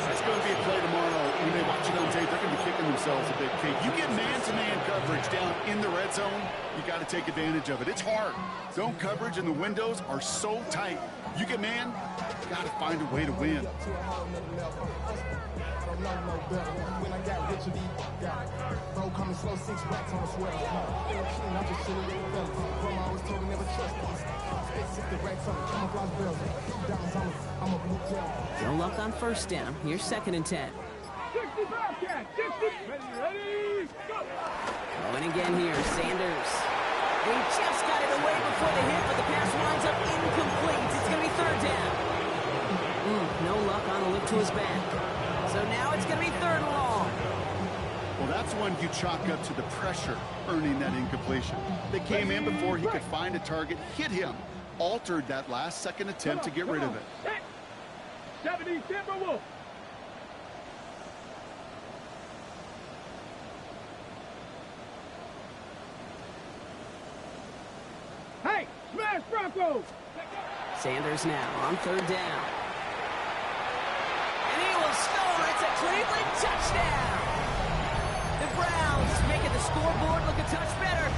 C: That's going to be a play tomorrow. When they watch it on tape, they're going to be kicking themselves a bit, Kate. You get man-to-man coverage down in the red zone, you got to take advantage of it. It's hard. Zone coverage and the windows are so tight. You get man, you got to find a way to win.
F: When I got rich, bro coming slow, 6 racks on the sweat. I'm just chilling with the fellas. Grandma always told me never trust these. Spit 60 racks on the camouflage bells. I'm a blue tail.
A: No luck on 1st down. Here's 2nd and 10.
D: 60 Bobcat, 60! Ready, go!
A: Going again here, Sanders. They just got it away before the hit, but the pass winds up incomplete. It's going to be 3rd down. No luck on a lift to his back. So now it's going to be 3rd and long.
C: Well, that's one you chalk up to the pressure earning that incompletion. They came in before he could find a target, hit him, altered that last-second attempt to get rid of it.
D: 70 Timberwolves. Hey, smash Broncos!
A: Sanders now on 3rd down. And he will score. It's a Cleveland touchdown. The Browns making the scoreboard look a touch better.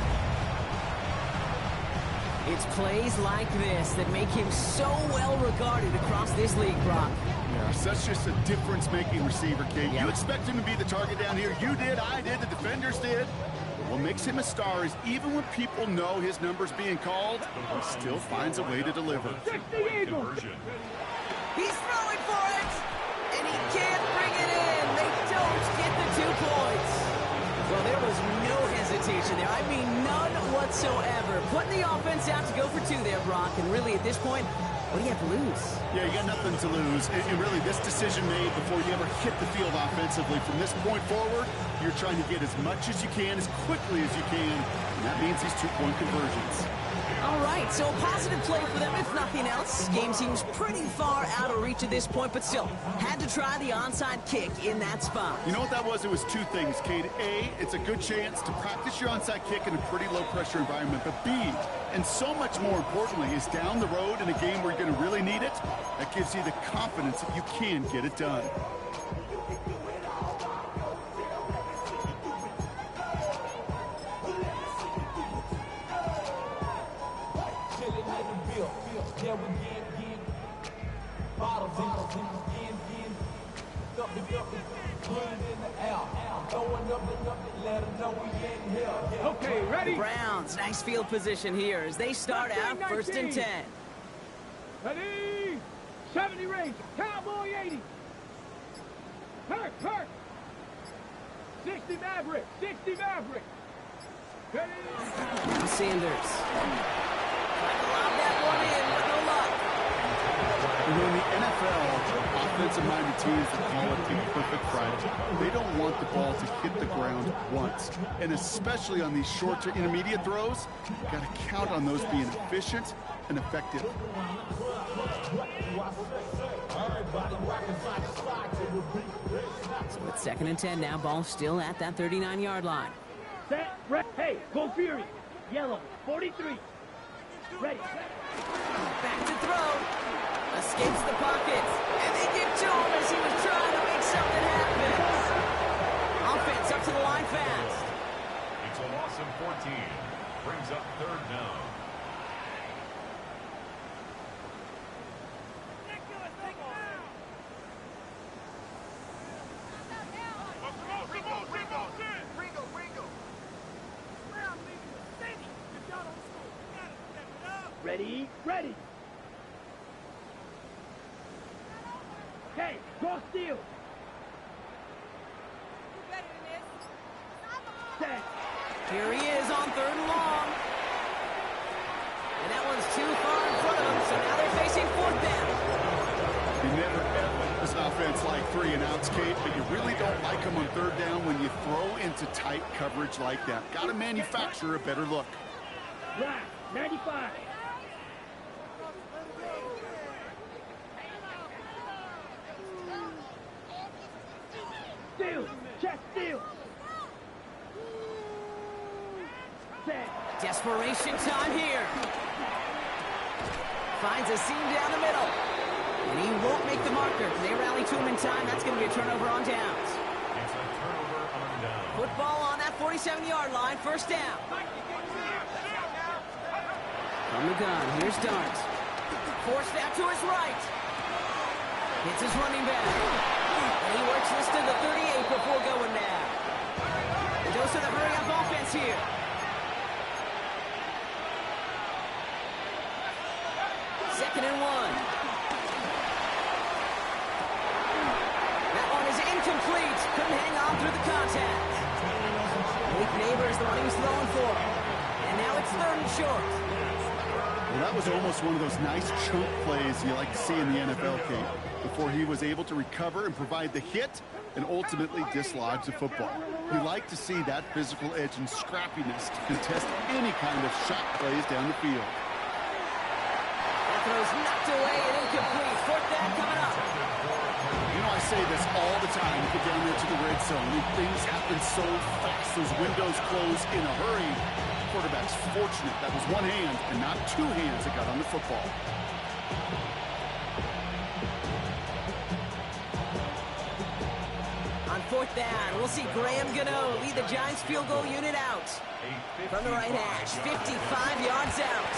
A: It's plays like this that make him so well regarded across this league, Brock.
C: Yeah, so that's just a difference-making receiver, Kate.
A: Yep.
C: You expect him to be the target down here. You did, I did, the defenders did. But what makes him a star is even when people know his number's being called, he still finds a way to deliver.
D: 60 Eagles!
A: He's throwing for it, and he can't bring it in. They don't get the 2 points. Well, there was no hesitation there. I mean, none whatsoever. Putting the offense out to go for two there, Brock. And really, at this point, what do you have to lose?
C: Yeah, you got nothing to lose. And really, this decision made before you ever hit the field offensively. From this point forward, you're trying to get as much as you can, as quickly as you can. And that means these two-point conversions.
A: All right, so a positive play for them, if nothing else. Game seems pretty far out of reach at this point, but still, had to try the onside kick in that spot.
C: You know what that was? It was two things, Cade. A, it's a good chance to practice your onside kick in a pretty low-pressure environment. But B, and so much more importantly, is down the road in a game where you're going to really need it, that gives you the confidence that you can get it done.
D: Okay, ready?
A: Browns, nice field position here as they start out 1st and 10.
D: Ready? 70 range. Cowboy 80. Hurt. 60 Maverick. 60 Maverick. Ready?
A: Now Sanders. Trying to lob that one in, but no luck.
C: You know, in the NFL, offensive-minded teams that call it a perfect Friday. They don't want the ball to hit the ground once. And especially on these short to intermediate throws, you got to count on those being efficient and effective.
A: So it's 2nd and 10 now. Ball still at that 39-yard line.
D: Set. Hey, go Fury. Yellow. 43. Ready.
A: Back to throw. Escapes the pocket. And they get to him as he was trying to make something happen. Offense up to the line fast.
B: It's a loss of 14. Brings up 3rd down.
D: Ready. Okay, go steal. Set.
A: Here he is on 3rd and long. And that one's too far in front of him, so now they're facing 4th down.
C: You never ever this offense like 3 and outs, Kate, but you really don't like them on 3rd down when you throw into tight coverage like that. Got to manufacture a better look.
D: Right, 95. Steal, check steal. Set.
A: Desperation time here. Finds a seam down the middle. And he won't make the marker. They rally to him in time. That's going to be a turnover on downs.
B: It's a turnover on down.
A: Football on that 47-yard line. 1st down. From the gun, here's Dart. Forced out to his right. Hits his running back. And he works this to the 38 before going now. The dose of the hurry-up offense here. Second and 1. That one is incomplete. Couldn't hang on through the contact. Malik Neighbors, the one he was throwing for. And now it's 3rd and short.
C: Well, that was almost one of those nice chunk plays you like to see in the NFL, Kate, before he was able to recover and provide the hit and ultimately dislodge the football. You like to see that physical edge and scrappiness to contest any kind of shot plays down the field.
A: That throw's knocked away and incomplete. 4th down coming up.
C: You know, I say this all the time. You get down there to the red zone, and things happen so fast. Those windows close in a hurry. Quarterback's fortunate that was one hand and not 2 hands that got on the football.
A: On 4th down, we'll see Graham Gano lead the Giants field goal unit out. From the right hash, 55 yards out.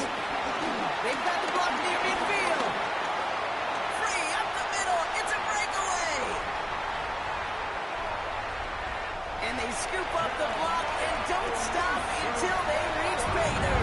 A: They've got the block near midfield. Free up the middle. It's a breakaway. And they scoop up the block and don't stop until they reach Bader.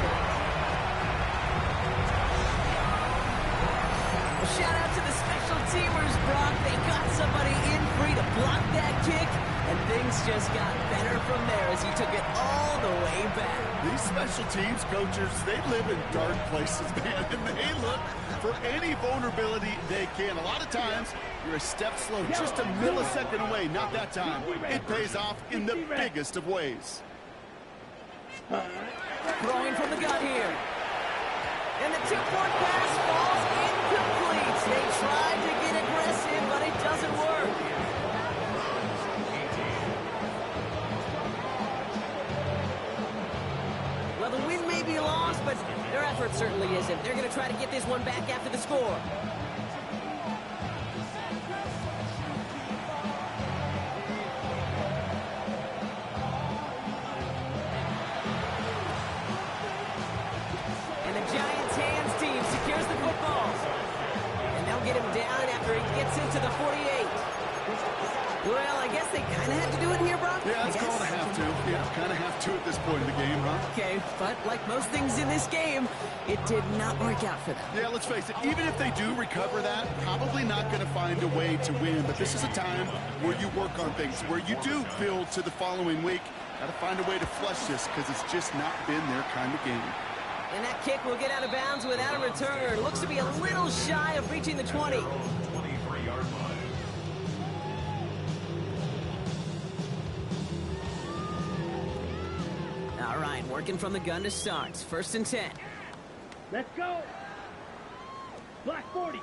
A: Well, shout out to the special teamers, Brock. They got somebody in free to block that kick, And things just got better from there as he took it all the way back.
C: These special teams coaches, they live in dark places, man, and they look for any vulnerability they can. A lot of times, you're a step slow, just a millisecond away. Not that time. It pays off in the biggest of ways.
A: Throwing from the gun here. And the two-point pass falls incomplete. They tried to get aggressive, but it doesn't work. Well, the win may be lost, but their effort certainly isn't. They're going to try to get this one back after the score. And the Giants' hands team secures the football. And they'll get him down after he gets into the 48. Well, I guess they kind of had to do it here, Brock.
C: Yeah, it's called a have to. Yeah, kind of have to at this point in the game, huh?
A: Okay, but like most things in this game, it did not work out for them.
C: Yeah, let's face it, even if they do recover that, probably not going to find a way to win. But this is a time where you work on things, where you do build to the following week. Got to find a way to flush this because it's just not been their kind of game.
A: And that kick will get out of bounds without a return. Looks to be a little shy of reaching the 20.
B: 23-yard line.
A: All right, working from the gun to start. 1st and 10.
D: Let's go. Black 40.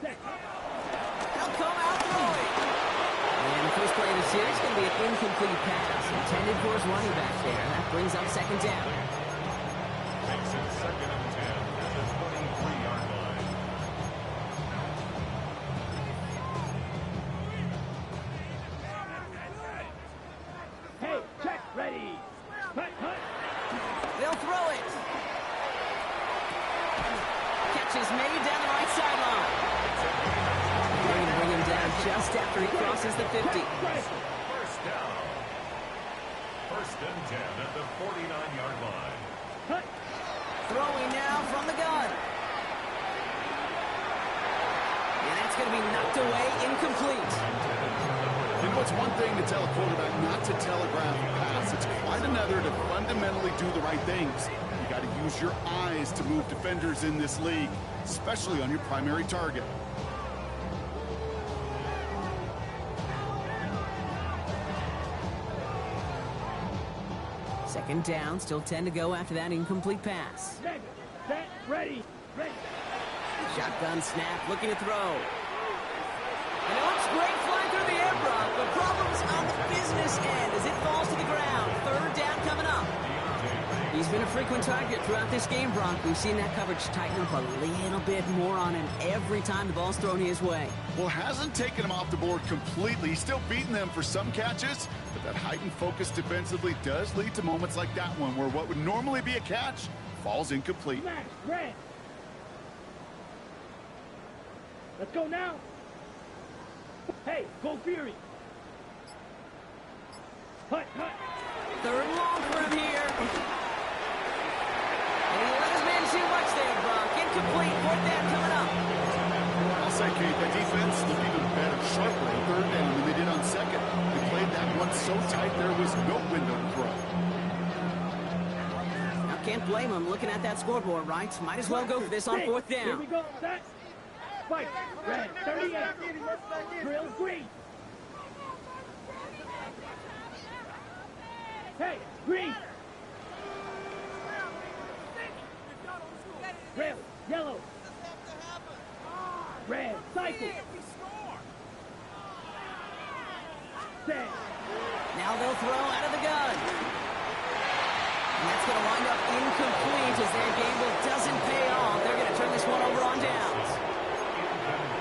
D: Set.
A: They'll come out throwing. And the first play of the series is going to be an incomplete pass intended for his running back there. That brings up 2nd down.
B: Makes it 2nd and 10 at the 23-yard line.
D: Hey, check, ready. Hut, hut.
A: They'll throw it. Catch is made down the right sideline. They're going to bring him down just after he crosses the 50.
B: First down. 1st and 10 at the 49-yard line.
D: Hut.
A: Throwing now from the gun. And that's going to be knocked away, incomplete.
C: You know, it's one thing to tell a quarterback not to telegraph a pass. It's quite another to fundamentally do the right things. You got to use your eyes to move defenders in this league, especially on your primary target.
A: Second down, still 10 to go after that incomplete pass.
D: Set, ready, ready.
A: Shotgun snap, looking to throw. And it looks great flying through the air, Brock. The problem's on the business end as it falls to the ground. 3rd down coming up. He's been a frequent target throughout this game, Brock. We've seen that coverage tighten up a little bit more on him every time the ball's thrown his way.
C: Well, hasn't taken him off the board completely. He's still beating them for some catches, but that heightened focus defensively does lead to moments like that one where what would normally be a catch falls incomplete.
D: Smash, red. Let's go now. Hey, go Fury. Hut, hut.
A: 3rd and long for him here. And he let his man too much there, Brock. Incomplete. 4th down coming up.
C: I'll say, Kate, that defense looked even better, sharper on 3rd down than they did on 2nd. They played that one so tight there was no window to throw.
A: Now, can't blame him looking at that scoreboard, right? Might as well go for this on 4th
D: Here
A: down.
D: we go, set. Spike, red, 38. Drill, green. Hey, green. Red, yellow. Red, cycle. Set.
A: Now they'll throw out of the gun. And that's going to wind up incomplete as their gamble doesn't pay off. They're going to turn this one over on downs.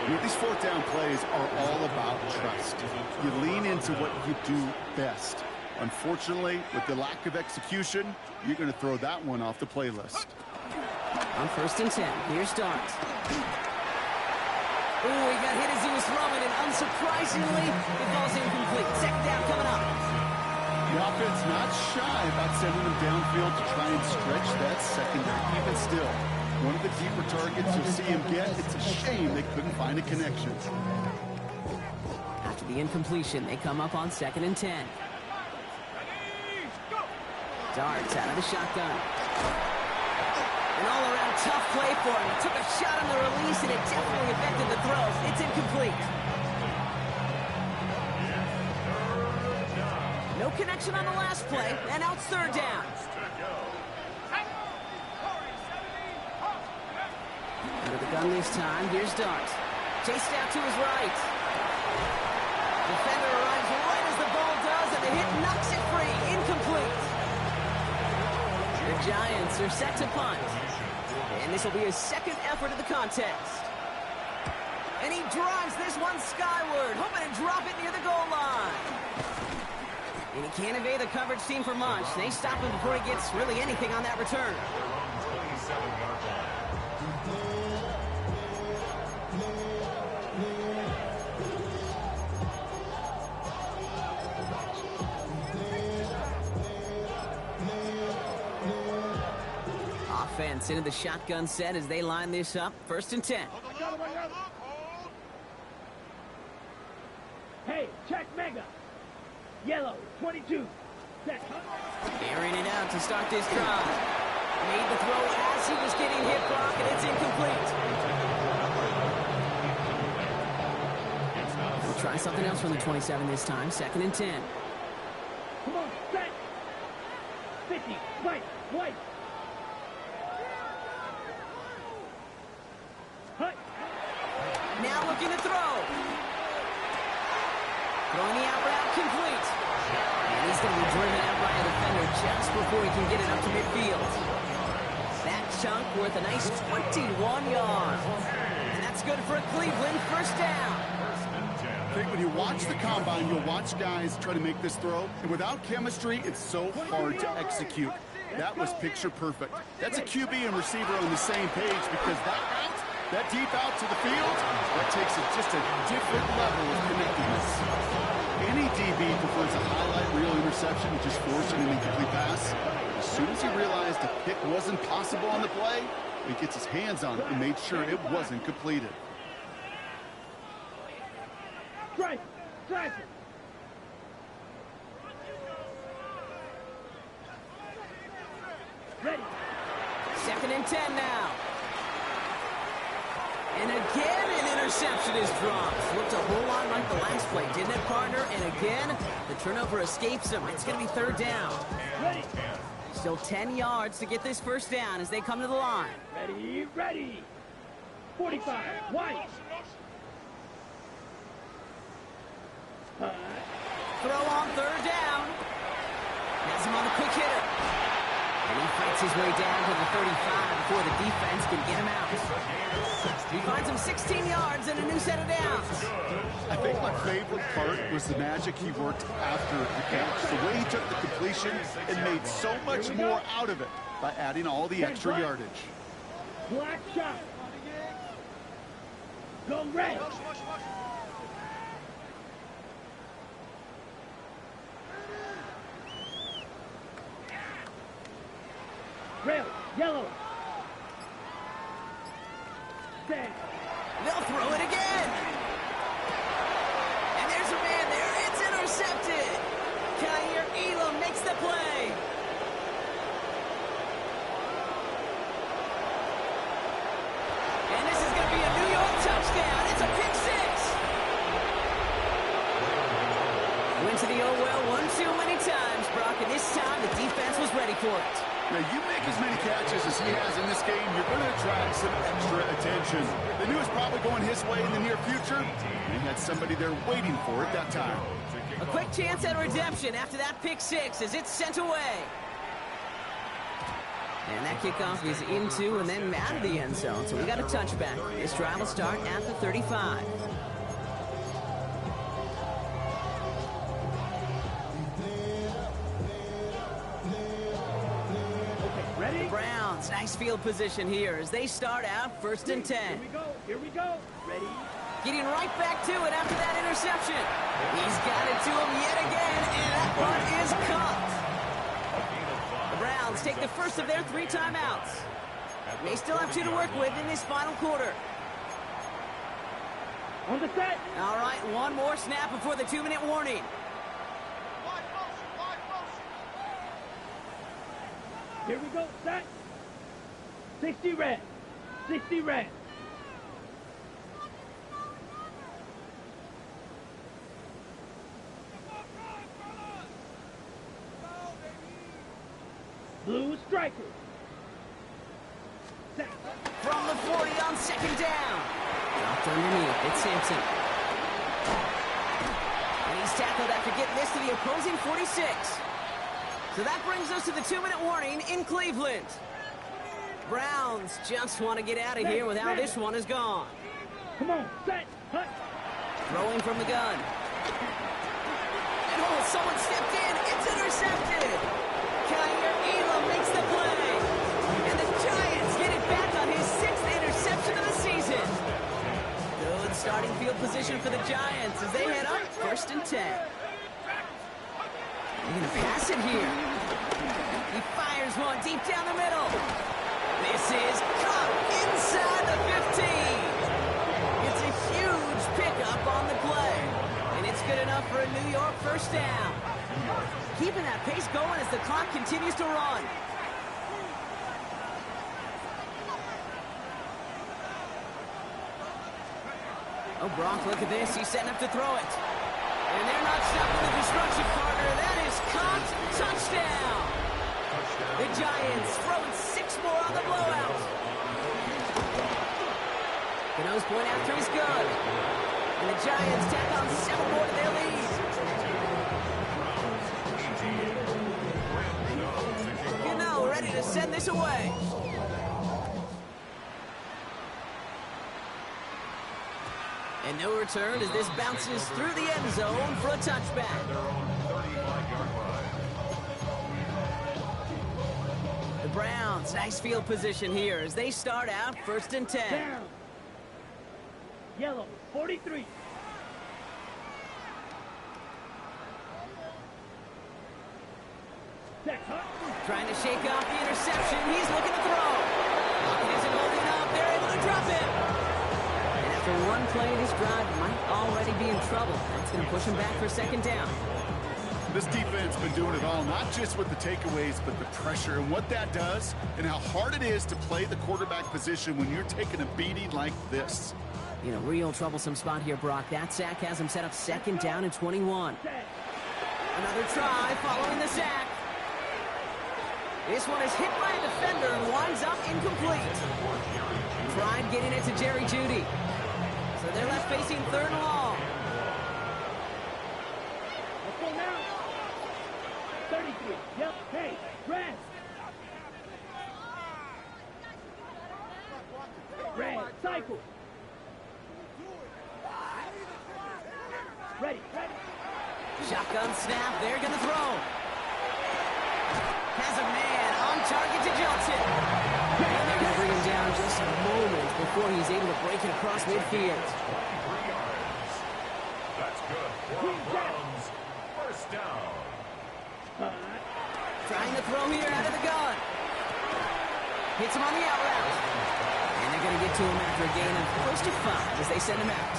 C: You know, these 4th down plays are all about trust. You lean into what you do best. Unfortunately, with the lack of execution, you're going to throw that one off the playlist.
A: On 1st and 10, here starts. Ooh, he got hit as he was throwing, and unsurprisingly, it falls incomplete. 2nd down coming up.
C: The offense not shy about sending them downfield to try and stretch that secondary. Even still, one of the deeper targets you'll see him get. It's a shame they couldn't find a connection.
A: After The incompletion. They come up on 2nd and 10. Darts out of the shotgun. An all-around tough play for him. He took a shot on the release, and it definitely affected the throw. It's incomplete. No connection on the last play, and now it's 3rd down. Out of the gun this time, here's Dart. Chased out to his right. Defender arrives right as the ball does, and the hit knocks it free. Incomplete. The Giants are set to punt. And this will be his 2nd effort of the contest. And he drives this one skyward, hoping to drop it near the goal line. And he can't evade the coverage team for much. They stop him before he gets really anything on that return. Offense into the shotgun set as they line this up. 1st and 10.
D: Hey, check Mega. Yellow, 22. Set.
A: Airing it out to start this drive. Made the throw as he was getting hit, Brock, and it's incomplete. We'll try something else from the 27 this time. 2nd and 10.
D: Come on, set. 50, right, white. Hut.
A: Now looking to throw. Throwing the out route complete. And he's going to be driven out by a defender just before he can get it up to midfield. That chunk worth a nice 21 yards. And that's good for a Cleveland 1st down.
C: I think when you watch the combine, you'll watch guys try to make this throw, and without chemistry, it's so hard to execute. That was picture perfect. That's a QB and receiver on the same page, because that route, that deep out to the field, that takes it just a different level of connectedness. Any DB prefers a highlight reel interception to just forcing an incomplete pass. As soon as he realized a pick wasn't possible on the play, he gets his hands on it and made sure it wasn't completed.
D: Strike, strike. Ready.
A: 2nd and 10 now. And again, an interception is dropped. Looked a whole lot like the last play, didn't it, partner? And again, the turnover escapes him. It's going to be 3rd down.
D: Ready.
A: Still 10 yards to get this 1st down as they come to the line.
D: Ready, ready. 45, white.
A: Throw on 3rd down. Has him on the quick hitter. And he fights his way down to the 35 before the defense can get him out. He finds him 16 yards and a new set of downs.
C: I think my favorite part was the magic he worked after the catch. The way he took the completion and made so much more out of it by adding all the extra yardage.
D: Black shot. Go red. Red, yellow. Red.
A: They'll throw it again. And there's a man there. It's intercepted. Kyer Elam makes the play. And this is going to be a New York touchdown. It's a pick six. Went to the oh well one too many times, Brock, and this time the defense was ready for it.
C: Now, you make as many catches as he has in this game, you're going to attract some extra attention. They knew it was probably going his way in the near future. He had somebody there waiting for it that time.
A: A quick chance at redemption after that pick six as it's sent away. And that kickoff is into and then out of the end zone, so we got a touchback. This drive will start at the 35.
D: Ready?
A: The Browns, nice field position here as they start out 1st and 10.
D: Here we go. Here we go. Ready?
A: Getting right back to it after that interception. He's got it to him yet again, and that one is caught. The Browns take the first of their 3 timeouts. They still have 2 to work with in this final quarter.
D: On the set.
A: All right, one more snap before the 2-minute warning.
D: Here we go, set. 60 red. 60 red. Blue striker. Set.
A: From the 40 on second down. Dropped underneath. It's Sampson. And he's tackled after getting this to the opposing 46. So that brings us to the 2-minute warning in Cleveland. Browns just want to get out of here with how this one is gone.
D: Come on, set, hut.
A: Throwing from the gun. And oh, someone stepped in. It's intercepted. Kyer Elam makes the play. And the Giants get it back on his 6th interception of the season. Good starting field position for the Giants as they head up 1st and 10. They're going to pass it here. He fires one deep down the middle. This is caught inside the 15. It's a huge pickup on the play. And it's good enough for a New York 1st down. Keeping that pace going as the clock continues to run. Oh, Brock, look at this. He's setting up to throw it. And they're not stopping the destruction, partner. That is caught. Touchdown. The Giants throwing 6 more on the blowout. The nose point after is good. And the Giants tack on 7 more to their lead. You know, ready to send this away. And no return as this bounces through the end zone for a touchback. The Browns, nice field position here as they start out 1st and 10.
D: Down. Yellow, 43. Set, hut.
A: Trying to shake off the interception. He's looking to throw. He isn't holding up. They're able to drop him. And after one play, this drive might already be in trouble. That's going to push him back for 2nd down.
C: This defense been doing it all, not just with the takeaways, but the pressure and what that does and how hard it is to play the quarterback position when you're taking a beating like this.
A: You know, real troublesome spot here, Brock. That sack has him set up 2nd down and 21. Another try following the sack. This one is hit by a defender and winds up incomplete. Tried getting it to Jerry Jeudy. So they're left facing 3rd and long.
D: Let's go now. 33. Yep. Hey, red. Red. Cycle. Ready. Ready.
A: Shotgun snap. They're going to throw. Has a man on target to Johnson. And they're going to bring him down just a moment before he's able to break it across midfield.
B: 3 yards. That's good for the Browns. 1st down.
A: Trying to throw here out of the gun. Hits him on the out route. And they're going to get to him after a gain of close to 5 as they send him out.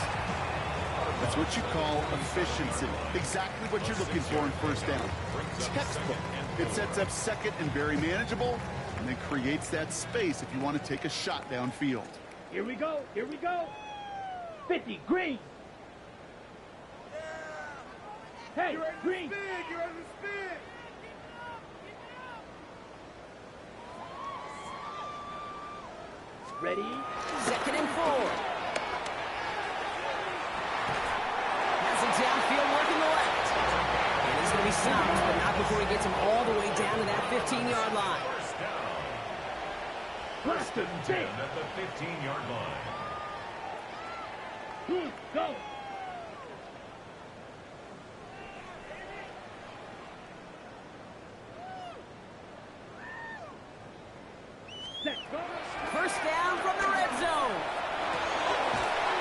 C: That's what you call efficiency. Exactly what you're looking for in 1st down. Textbook. It sets up 2nd and very manageable, and then creates that space if you want to take a shot downfield.
D: Here we go. Here we go. 50. Green. Hey, green.
F: You're on the spin.
D: Ready.
A: 2nd and 4. Has it downfield working the left. And he's going to be stopped, but not before he gets him all the way down to that 15-yard line.
B: 1st down. 1st and 10 at the 15-yard line.
D: Go. Set. Go.
A: 1st down from the red zone.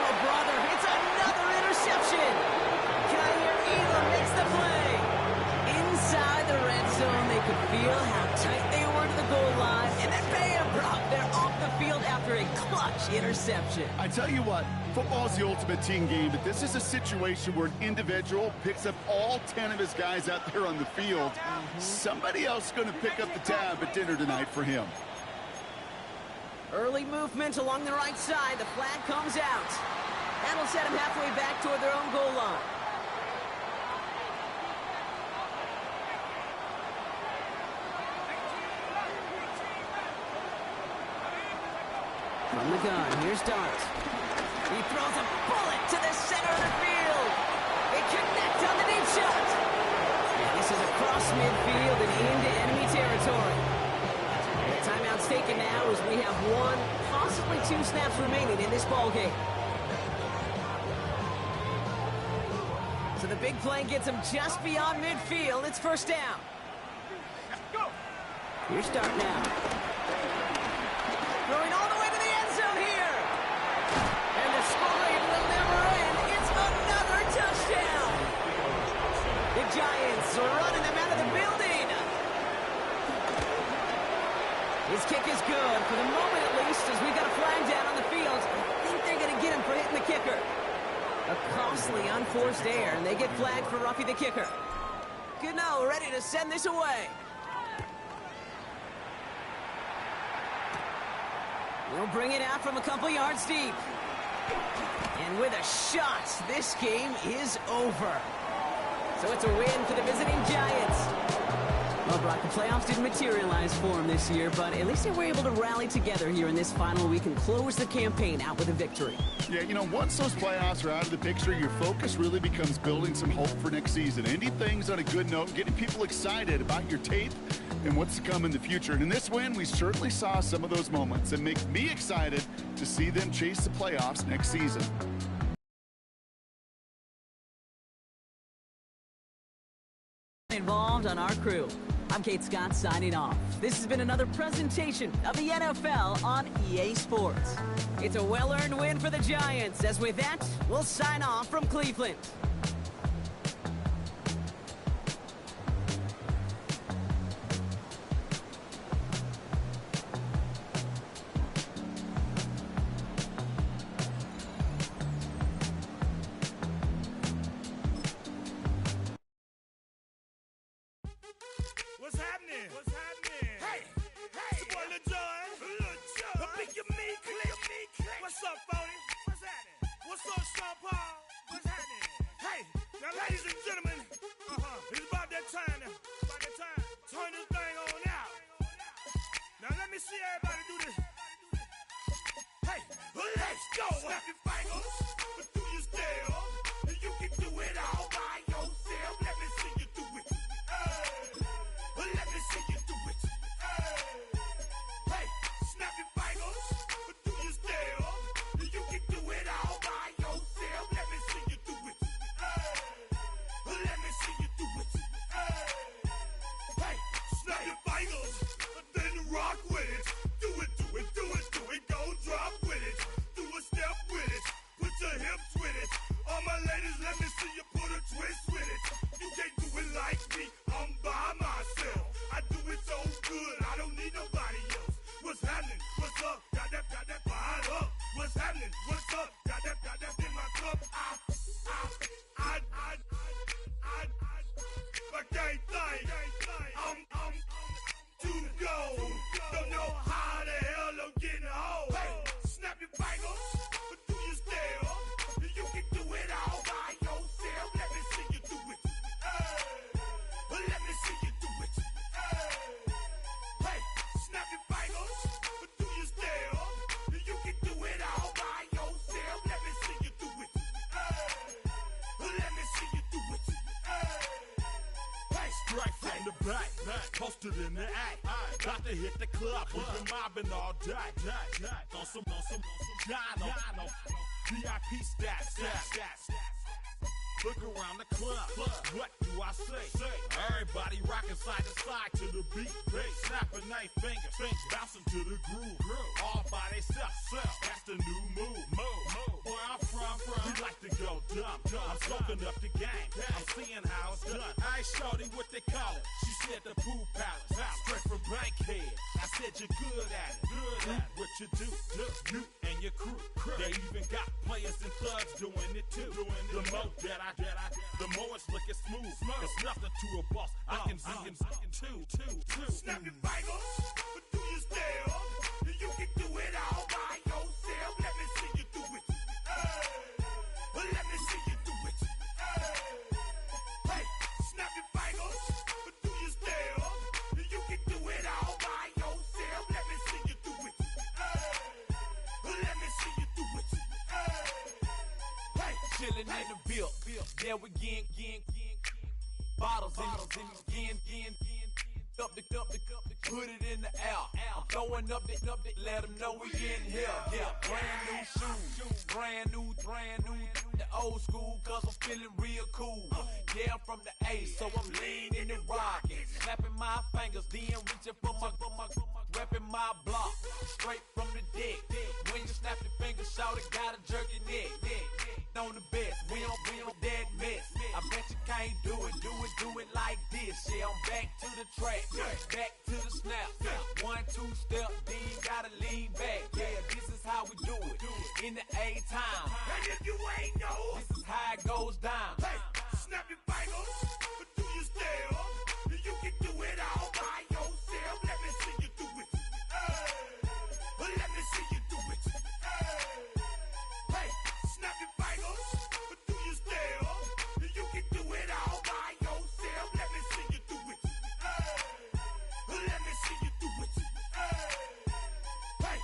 A: Oh, brother, it's another interception. Kyer Elam makes the play. Inside the red zone, they could feel how tight they were to the goal line. And then bam, Brock, they're off the field after a clutch huge interception.
C: I tell you what, football's the ultimate team game, but this is a situation where an individual picks up all 10 of his guys out there on the field. Somebody else is going to pick up the tab at dinner tonight for him.
A: Early movement along the right side. The flag comes out. That'll set them halfway back toward their own goal line. From the gun, here's Dart. He throws a bullet to the center of the field. It connects on the deep shot. And this is across midfield and into enemy territory. The timeout's taken now as we have 1, possibly 2 snaps remaining in this ball game. So the big play gets him just beyond midfield. It's first down. Here's Dart now. Throwing all the way to the end zone here. And the scoring will never end. It's another touchdown. The Giants are running them out of the building. His kick is good, for the moment at least, as we've got a flag down on the field. I think they're going to get him for hitting the kicker. A costly unforced error, and they get flagged for roughing the kicker. Gano ready to send this away. We'll bring it out from a couple yards deep. And with a shot, this game is over. So it's a win for the visiting Giants. Well, Brock, the playoffs didn't materialize for them this year, but at least they were able to rally together here in this final week and close the campaign out with a victory.
C: Yeah, you know, once those playoffs are out of the picture, your focus really becomes building some hope for next season. Ending things on a good note, getting people excited about your tape and what's to come in the future. And in this win, we certainly saw some of those moments and make me excited to see them chase the playoffs next season.
A: Involved on our crew. I'm Kate Scott signing off. This has been another presentation of the NFL on EA Sports. It's a well-earned win for the Giants, as with that, we'll sign off from Cleveland.
G: What's happening? What's happening? Hey, hey, it's your boy Lil John. The big your me click. What's up, Phony? What's happening? What's up, Sean Paul? What's happening? Hey, now ladies and gentlemen, it's about that time now. About that time. Turn this thing on out. Now let me see everybody do this. Hey, let's go. Snap your fingers, but do you still? You can do it all by yourself. Let me see you do it. Let me see you do it. Hey, snap your fingers, but do you still? You can do it all by yourself. Let me see you do it. Let me see you do it. Hey, snap your fingers, then rock with it. Do it, do it, do it, do it. Go drop with it. Do a step with it. Put your hips with it. All my ladies, let me see you put a twist with it. You can't do it like me. I'm by myself. I do it so good, I don't need nobody else. What's happening? What's up? Got that fired up. What's happening? What's up? Got that in my cup. I can't think. I'm too go. Don't know how the hell I'm getting home. Hey, snap your fingers, but do you still? You can do it all by yourself. Let me see you do it. Let me see you do it. Hey, snap your fingers, but do you still? You can do it all by yourself. Let me see you do it. Let me see you do it. Hey, strike from the back, posted in the act. Got to hit the club, we've been mobbing all day. On some Dino, VIP stats. Look around the club, what do I say? Everybody rocking side to side to the beat. Snapping their fingers, bouncing to the groove. All by themselves, that's the new move. Where I'm from, we like to go dumb. I'm soaking up the game, I'm seeing how it's done. I ain't shorty what they call it, she said the pool palace. Straight from Bankhead, that's said you're good at it. What you do, you and your crew. They even got players and thugs doing it too. The more that I the more it's looking smooth. It's nothing to a boss. I can two. Snap your fingers, but do you still? You can do it all by yourself. Let me see you do it. Let me see you do it. Hey, snap your fingers, but do you still? You can do it all by yourself. Let me see you do it. Let me see you do it. Hey, chillin' in the bill. Yeah, we again. Bottles in again. Up the put it in the air. I'm throwing up the, let them know we in here. Yeah, brand new shoes, brand new. The old school, cause I'm feeling real cool. Yeah, I'm from the A, so I'm leaning and rocking. Snapping my fingers, then reaching for my repping my block. Straight from the dick. When you snap your fingers, shout it, gotta jerk your neck. On the best, we don't dead mess. I bet you can't do it like this. Yeah, I'm back to the track, back to the snap. 1, 2 step, then you gotta lean back. Yeah, this is how we do it in the A time. And if you ain't know, this is how it goes down. Hey, snap your fingers, but do you still? You can do it all by yourself. Let me see you do it. Let me see you do it. Hey, snap your fingers, but do you still? You can do it all by yourself. Let me see you do it. Let me see you do it. Hey.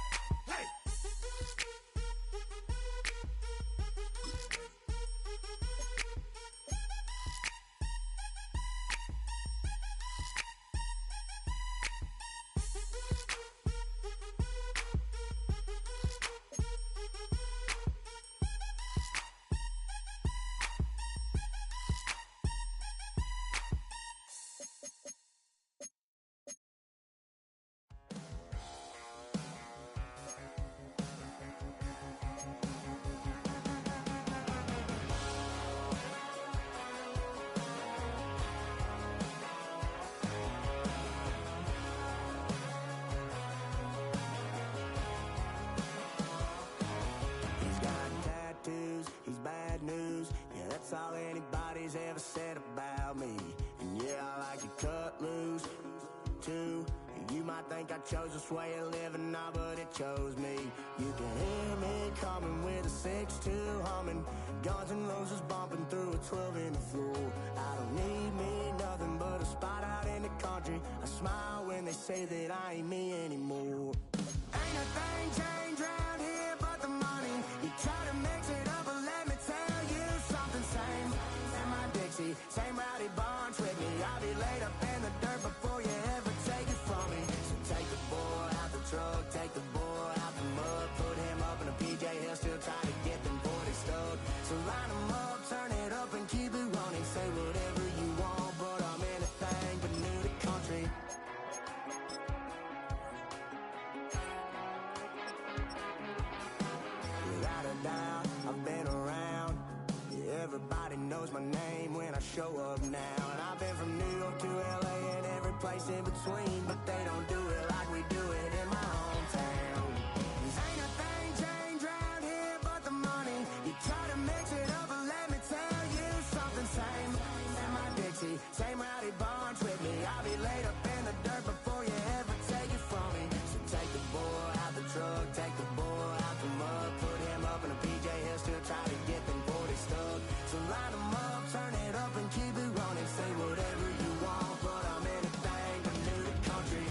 E: He's bad news, yeah, that's all anybody's ever said about me. And yeah, I like to cut loose, too. You might think I chose this way of living now, but it chose me. You can hear me coming with a 6-2 humming, Guns N' Roses bumping through a 12 in the floor. I don't need me nothing but a spot out in the country. I smile when they say that I ain't me anymore. Ain't a thing changed round here but the money. You try to mix it up, but let me tell you something. Same in my Dixie, same rowdy bunch with me. I'll be laid up in the dirt before you ever take it from me. So take the boy out the truck, take the boy out the mud, put him up in a PJ, he'll still try to get them 40 stuck. So line him up, turn it up and keep it running. Say whatever you want, but I'm anything but new to country. Without a doubt, I've been around. Yeah, everybody knows my name when I show up now. And I've been from New York to LA and every place in between, but they don't do it like we do it in my hometown. Ain't a thing changed round here but the money. You try to mix it up, but let me tell you something. Same in my Dixie, same rowdy bunch with me. I'll be laid up in the dirt before you ever take it from me. So take the boy out the truck, take the boy out the mud, put him up in a PJ, he'll still try to get them 40 stuck. So line him up, turn it up and keep it running. Say whatever you want, but I'm anything but new to country.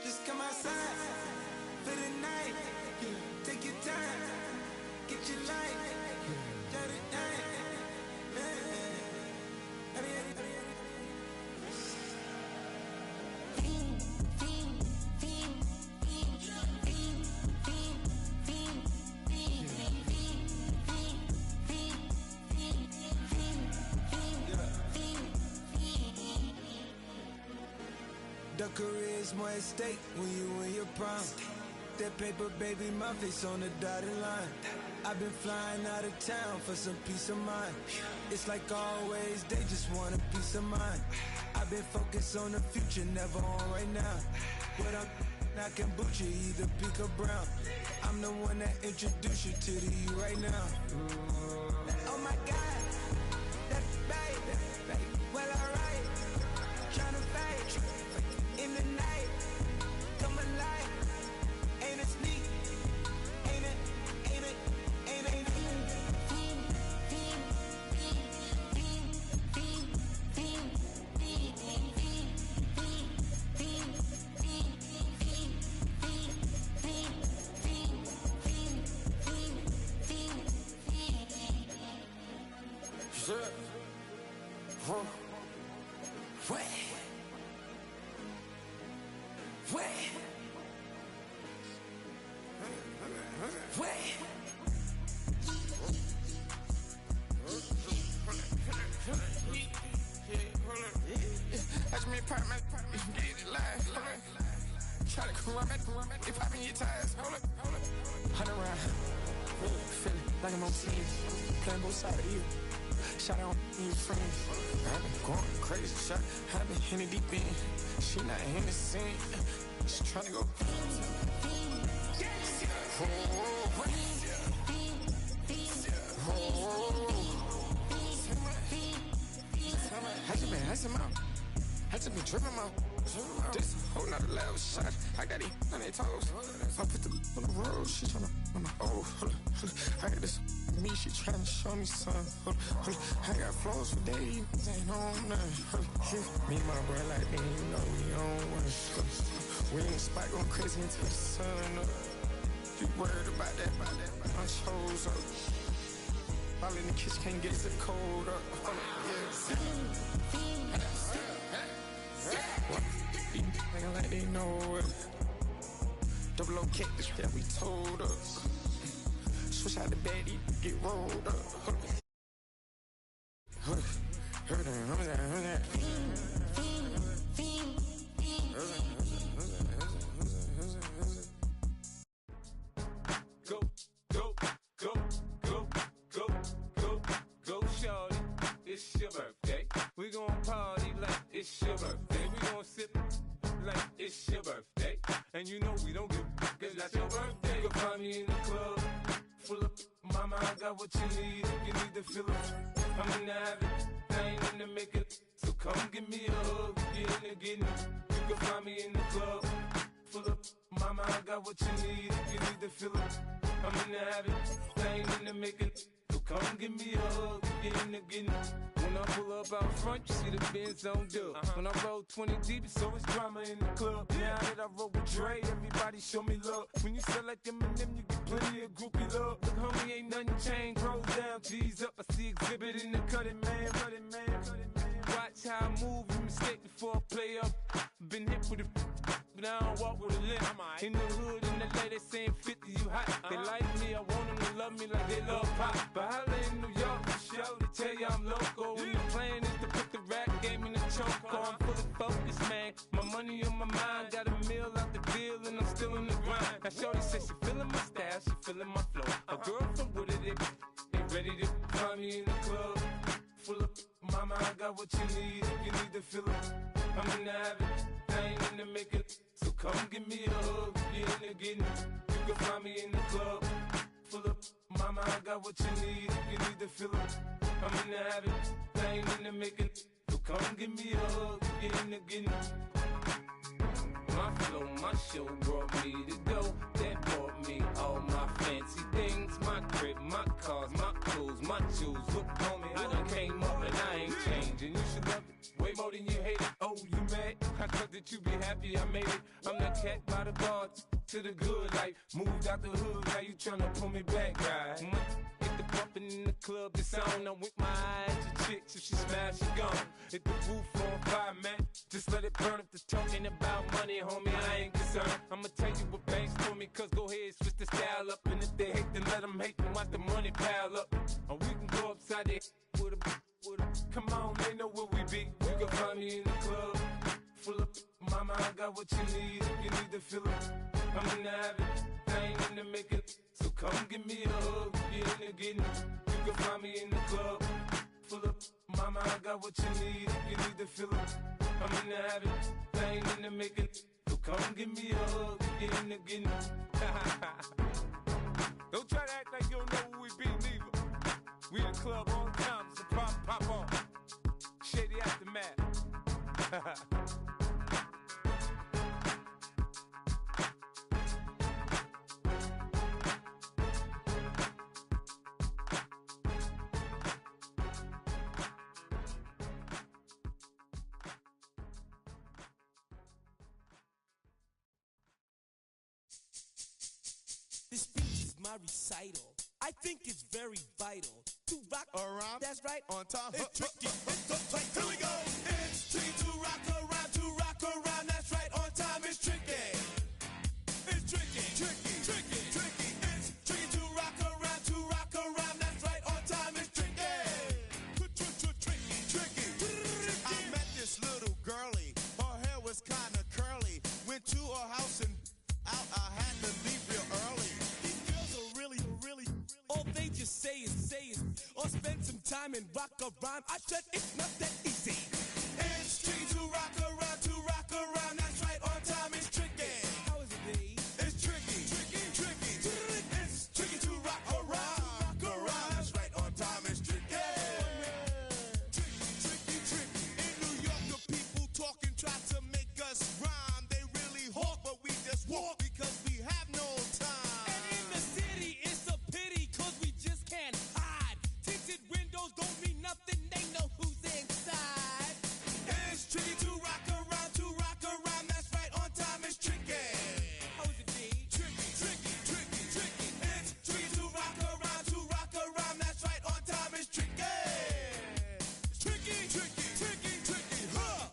H: Just come outside for the night. Take your time, get your life, shut it down. The career's more at stake when you in your prime. That paper, baby, my face on the dotted line. I've been flying out of town for some peace of mind. It's like always, they just want a peace of mind. I've been focused on the future, never on right now. But I can boot you either pink or brown. I'm the one that introduced you to the you right now. Oh my God, that's babe. Well, alright, tryna fight in the night. Come alive, ain't it sneak? Ain't it? Try to corrupt it, they popping your tires, hold up. 100 round, feeling like I'm on team, playing both sides of you. Shout out your friends. I've been going crazy, shot. I've been in the deep end. She not in the scene. She tryna go. I just been tripping out. This a whole nother level shot. I got it on their toes. I put the on the road. She tryna on my hold up. I got this me. She tryna show me something. Hold up. I got flows for days. Ain't on nothing. Me and my bro like me, you know we on one. We in the spot going crazy until the sun up. You worried about that? My shows up. All in the kitchen can't get the cold up. Nigga like they know it. Double O cactus that we told us. Switch out the baddie, get rolled up.
I: Go, shorty. It's your birthday. We gon' party like it's your birthday. We gon' sip like it's your birthday. And you know we don't give cause that's your birthday. You can find me in the club full of mama, I got what you need. If you need to fill it, I'm in the habit. I ain't in the making. So come give me a hug. Get in the getting. You can find me in the club full of mama, I got what you need. If you need to fill it, I'm in the habit. I ain't in the making. So come give me a hug. Get in the getting. When I pull up out front, you see the Benz on dub. When I roll 20 deep, it's always drama in the club. Now that I roll with Dre, everybody show me love. When you sell like Eminem, you get plenty of groupie love. Look, homie, ain't nothing changed. Roll down, G's up. I see exhibit in the cutting, man. Watch how I move, you mistake before I play up. Been hit with it, but I don't walk with a limp. In the hood, in the LA, they saying 50, you hot. They like me, I want them to love me like they love pop. But holla in New York, for show, they tell you I'm local. And the plan is to put the rap game in the choke. I'm fully focused, man. My money on my mind, got a meal out the deal, and I'm still in the grind. Now shorty says she feeling my style, she feeling my flow. A girl from Wooded, they ready to find me in the club. Full of mama, I got what you need. If you need to fill it, I'm in the habit. I ain't in the making. So come give me a hug. Get in the getting. You can find me in the club. Full of mama, I got what you need. If you need to fill it, I'm in the habit. I ain't in the making. So come give me a hug. Get in the getting. My flow, my show brought me to go. That brought me all my fancy things. My crib, my cars, my clothes, my shoes. Look, homie, I done came up and I ain't changing. You should love it way more than you hate it. Oh, you mad? I Hope that you be happy I made it. I'm that cat by the bar to the good life. Moved out the hood, now you tryna pull me back, right? Hit the bumpin' in the club, it's on. I'm with my eyes to chicks, if she smash, she gone. Hit the roof on fire, man. Just let it burn. If the talking about money, homie, I ain't concerned. I'ma tell you what banks told me, cause go ahead, switch the style up. And if they hate, then let them hate, then watch the money pile up. Or we can go upside there with a. Come on, they know where we be. You can find me in the club, full of mama, I got what you need. If you need to feel it, I'm in the habit, I ain't in the making. So come give me a hug, get in the getting. You can find me in the club, full of mama, I got what you need. If you need to feel it, I'm in the habit, I ain't in the making. So come give me a hug, get in the getting. Don't try to act like you don't know who we be, neither. We in the club all the time, so pop on. Shady Aftermath.
J: This speech is my recital. I think it's very vital to rock around. That's right, on time. It's tricky. It's tight. Here we go. It's tricky to rock around. To rock around. That's right, on time. It's tricky. It's tricky. Tricky. Tricky. Tricky. It's tricky to rock around. To rock around. That's right, on time. It's tricky. Tricky. Tricky.
K: I met this little girlie. Her hair was kind of curly. Went to her house and out. I had to leave real early.
J: These girls are really. All they just say is, or spend some time and rock a rhyme. I said it's not that easy. It's tricky to rock around. To rock around. That's right, on time. It's tricky. How is it, B? It's tricky. Tricky. It's tricky to rock around. Rock around. That's right, on time. It's tricky.
K: Tricky. In New York, the people talking try to make us rhyme. They really hawk, but we just walk because we have no time.
J: And in the city, it's a pity, cause we just can't hide. Tinted windows don't mean nothing, they know who's inside. It's tricky to rock around. To rock around. That's right, on time. It's tricky. How is it, D? Tricky. It's tricky to rock around. To rock around. That's right, on time. It's tricky. Tricky, huh?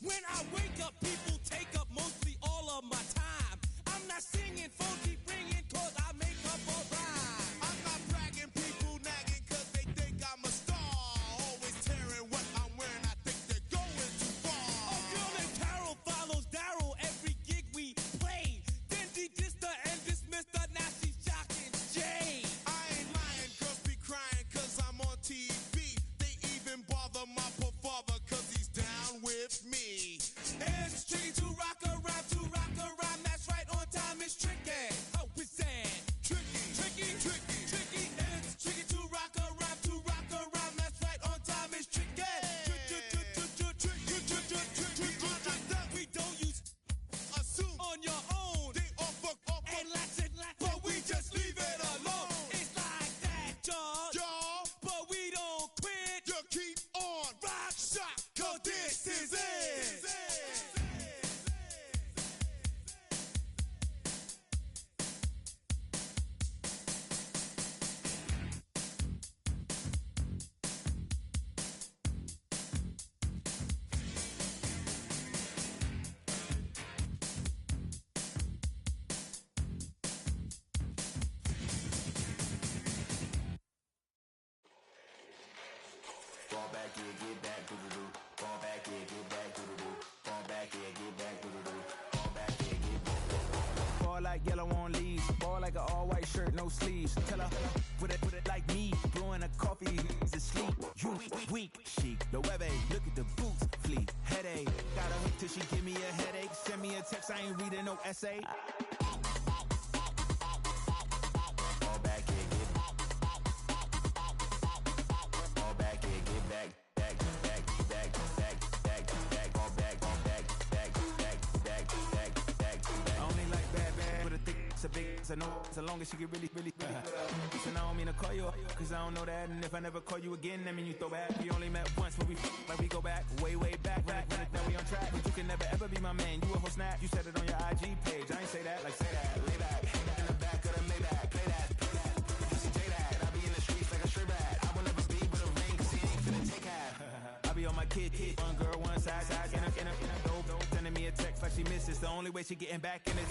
J: When I wake up, people take up mostly all of my time. I'm not singing, phone keep ringing, cause I make up a rhyme.
K: I'm not bragging, people nagging cause they think I'm a star. Always tearing what I'm wearing, I think they're going too far.
J: A girl named Carol follows Daryl every gig we play. Then she dissed her and dismissed her, now she's shocking Jay.
K: I ain't lying, girls be crying cause I'm on TV. They even bother my poor father cause he's down with me.
J: It's tricky to rock around. To rock around. That's right, on time. It's tricky. How is that?
K: Tricky.
J: It's tricky to rock around. To rock around. That's right, on time. It's tricky. We don't use
K: Assume
J: on your own.
K: they offer
J: And let's but we just leave it alone. It's like that, y'all. But we don't quit.
K: you keep on.
J: Rock shot, cause this is it.
L: Fall back here, get back, doo-doo-doo. Fall back here, get back, doo-doo-doo. Fall back here, get back, doo-doo-doo. Fall back here, get back.
M: Ball like yellow on leaves. Ball like an all-white shirt, no sleeves. Tell her, put it like me. Blowing a coffee, to sleep. You weak, chic. The webby, look at the boots, fleet. Headache, got a hook till she give me a headache. Send me a text, I ain't reading no essay.
L: Fall back here, get back. Fall back here, get back. Back. Fall back.
M: I know so long as she get really Listen, I don't mean to call you up, cause I don't know that. And if I never call you again, that mean you throw back. We only met once, but we like we go back, way back. Run it down, we on track. But you can never ever be my man. You a whole snap, you said it on your IG page. I ain't say that, like say that. Lay back, in the back of the Maybach. Play that, you see J that. I be in the streets like a stray rat. I will never be with a ring, cause he ain't finna take half. I be on my kid, one girl, one side, in a dope, sending me a text like she misses. The only way she getting back in it.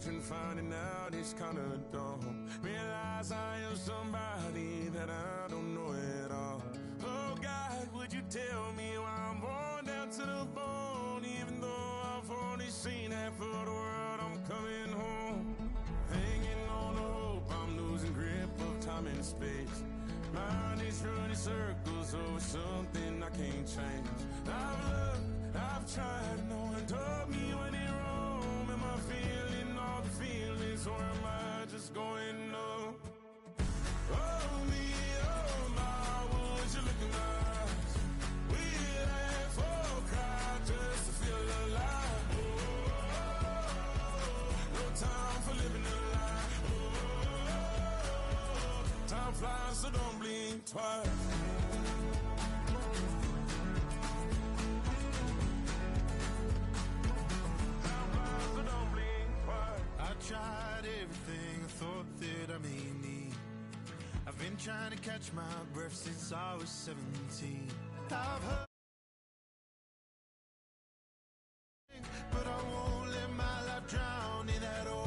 J: And finding out it's kinda dumb. Realize I am somebody that I don't know at all. Oh God, would you tell me why I'm worn down to the bone? Even though I've only seen half of the world, I'm coming home. Hanging on the hope, I'm losing grip of time and space. Mind is running circles over something I can't change. I've looked, I've tried, no one told me when it wrong. Am I feeling all the feelings, or am I just going numb? Oh me, oh my, would you look in my eyes? We laugh or cry just to feel alive. Oh, no time for living a lie. Oh, time flies, so don't blink twice.
N: Tried everything I thought that I may need. I've been trying to catch my breath since I was 17. I've heard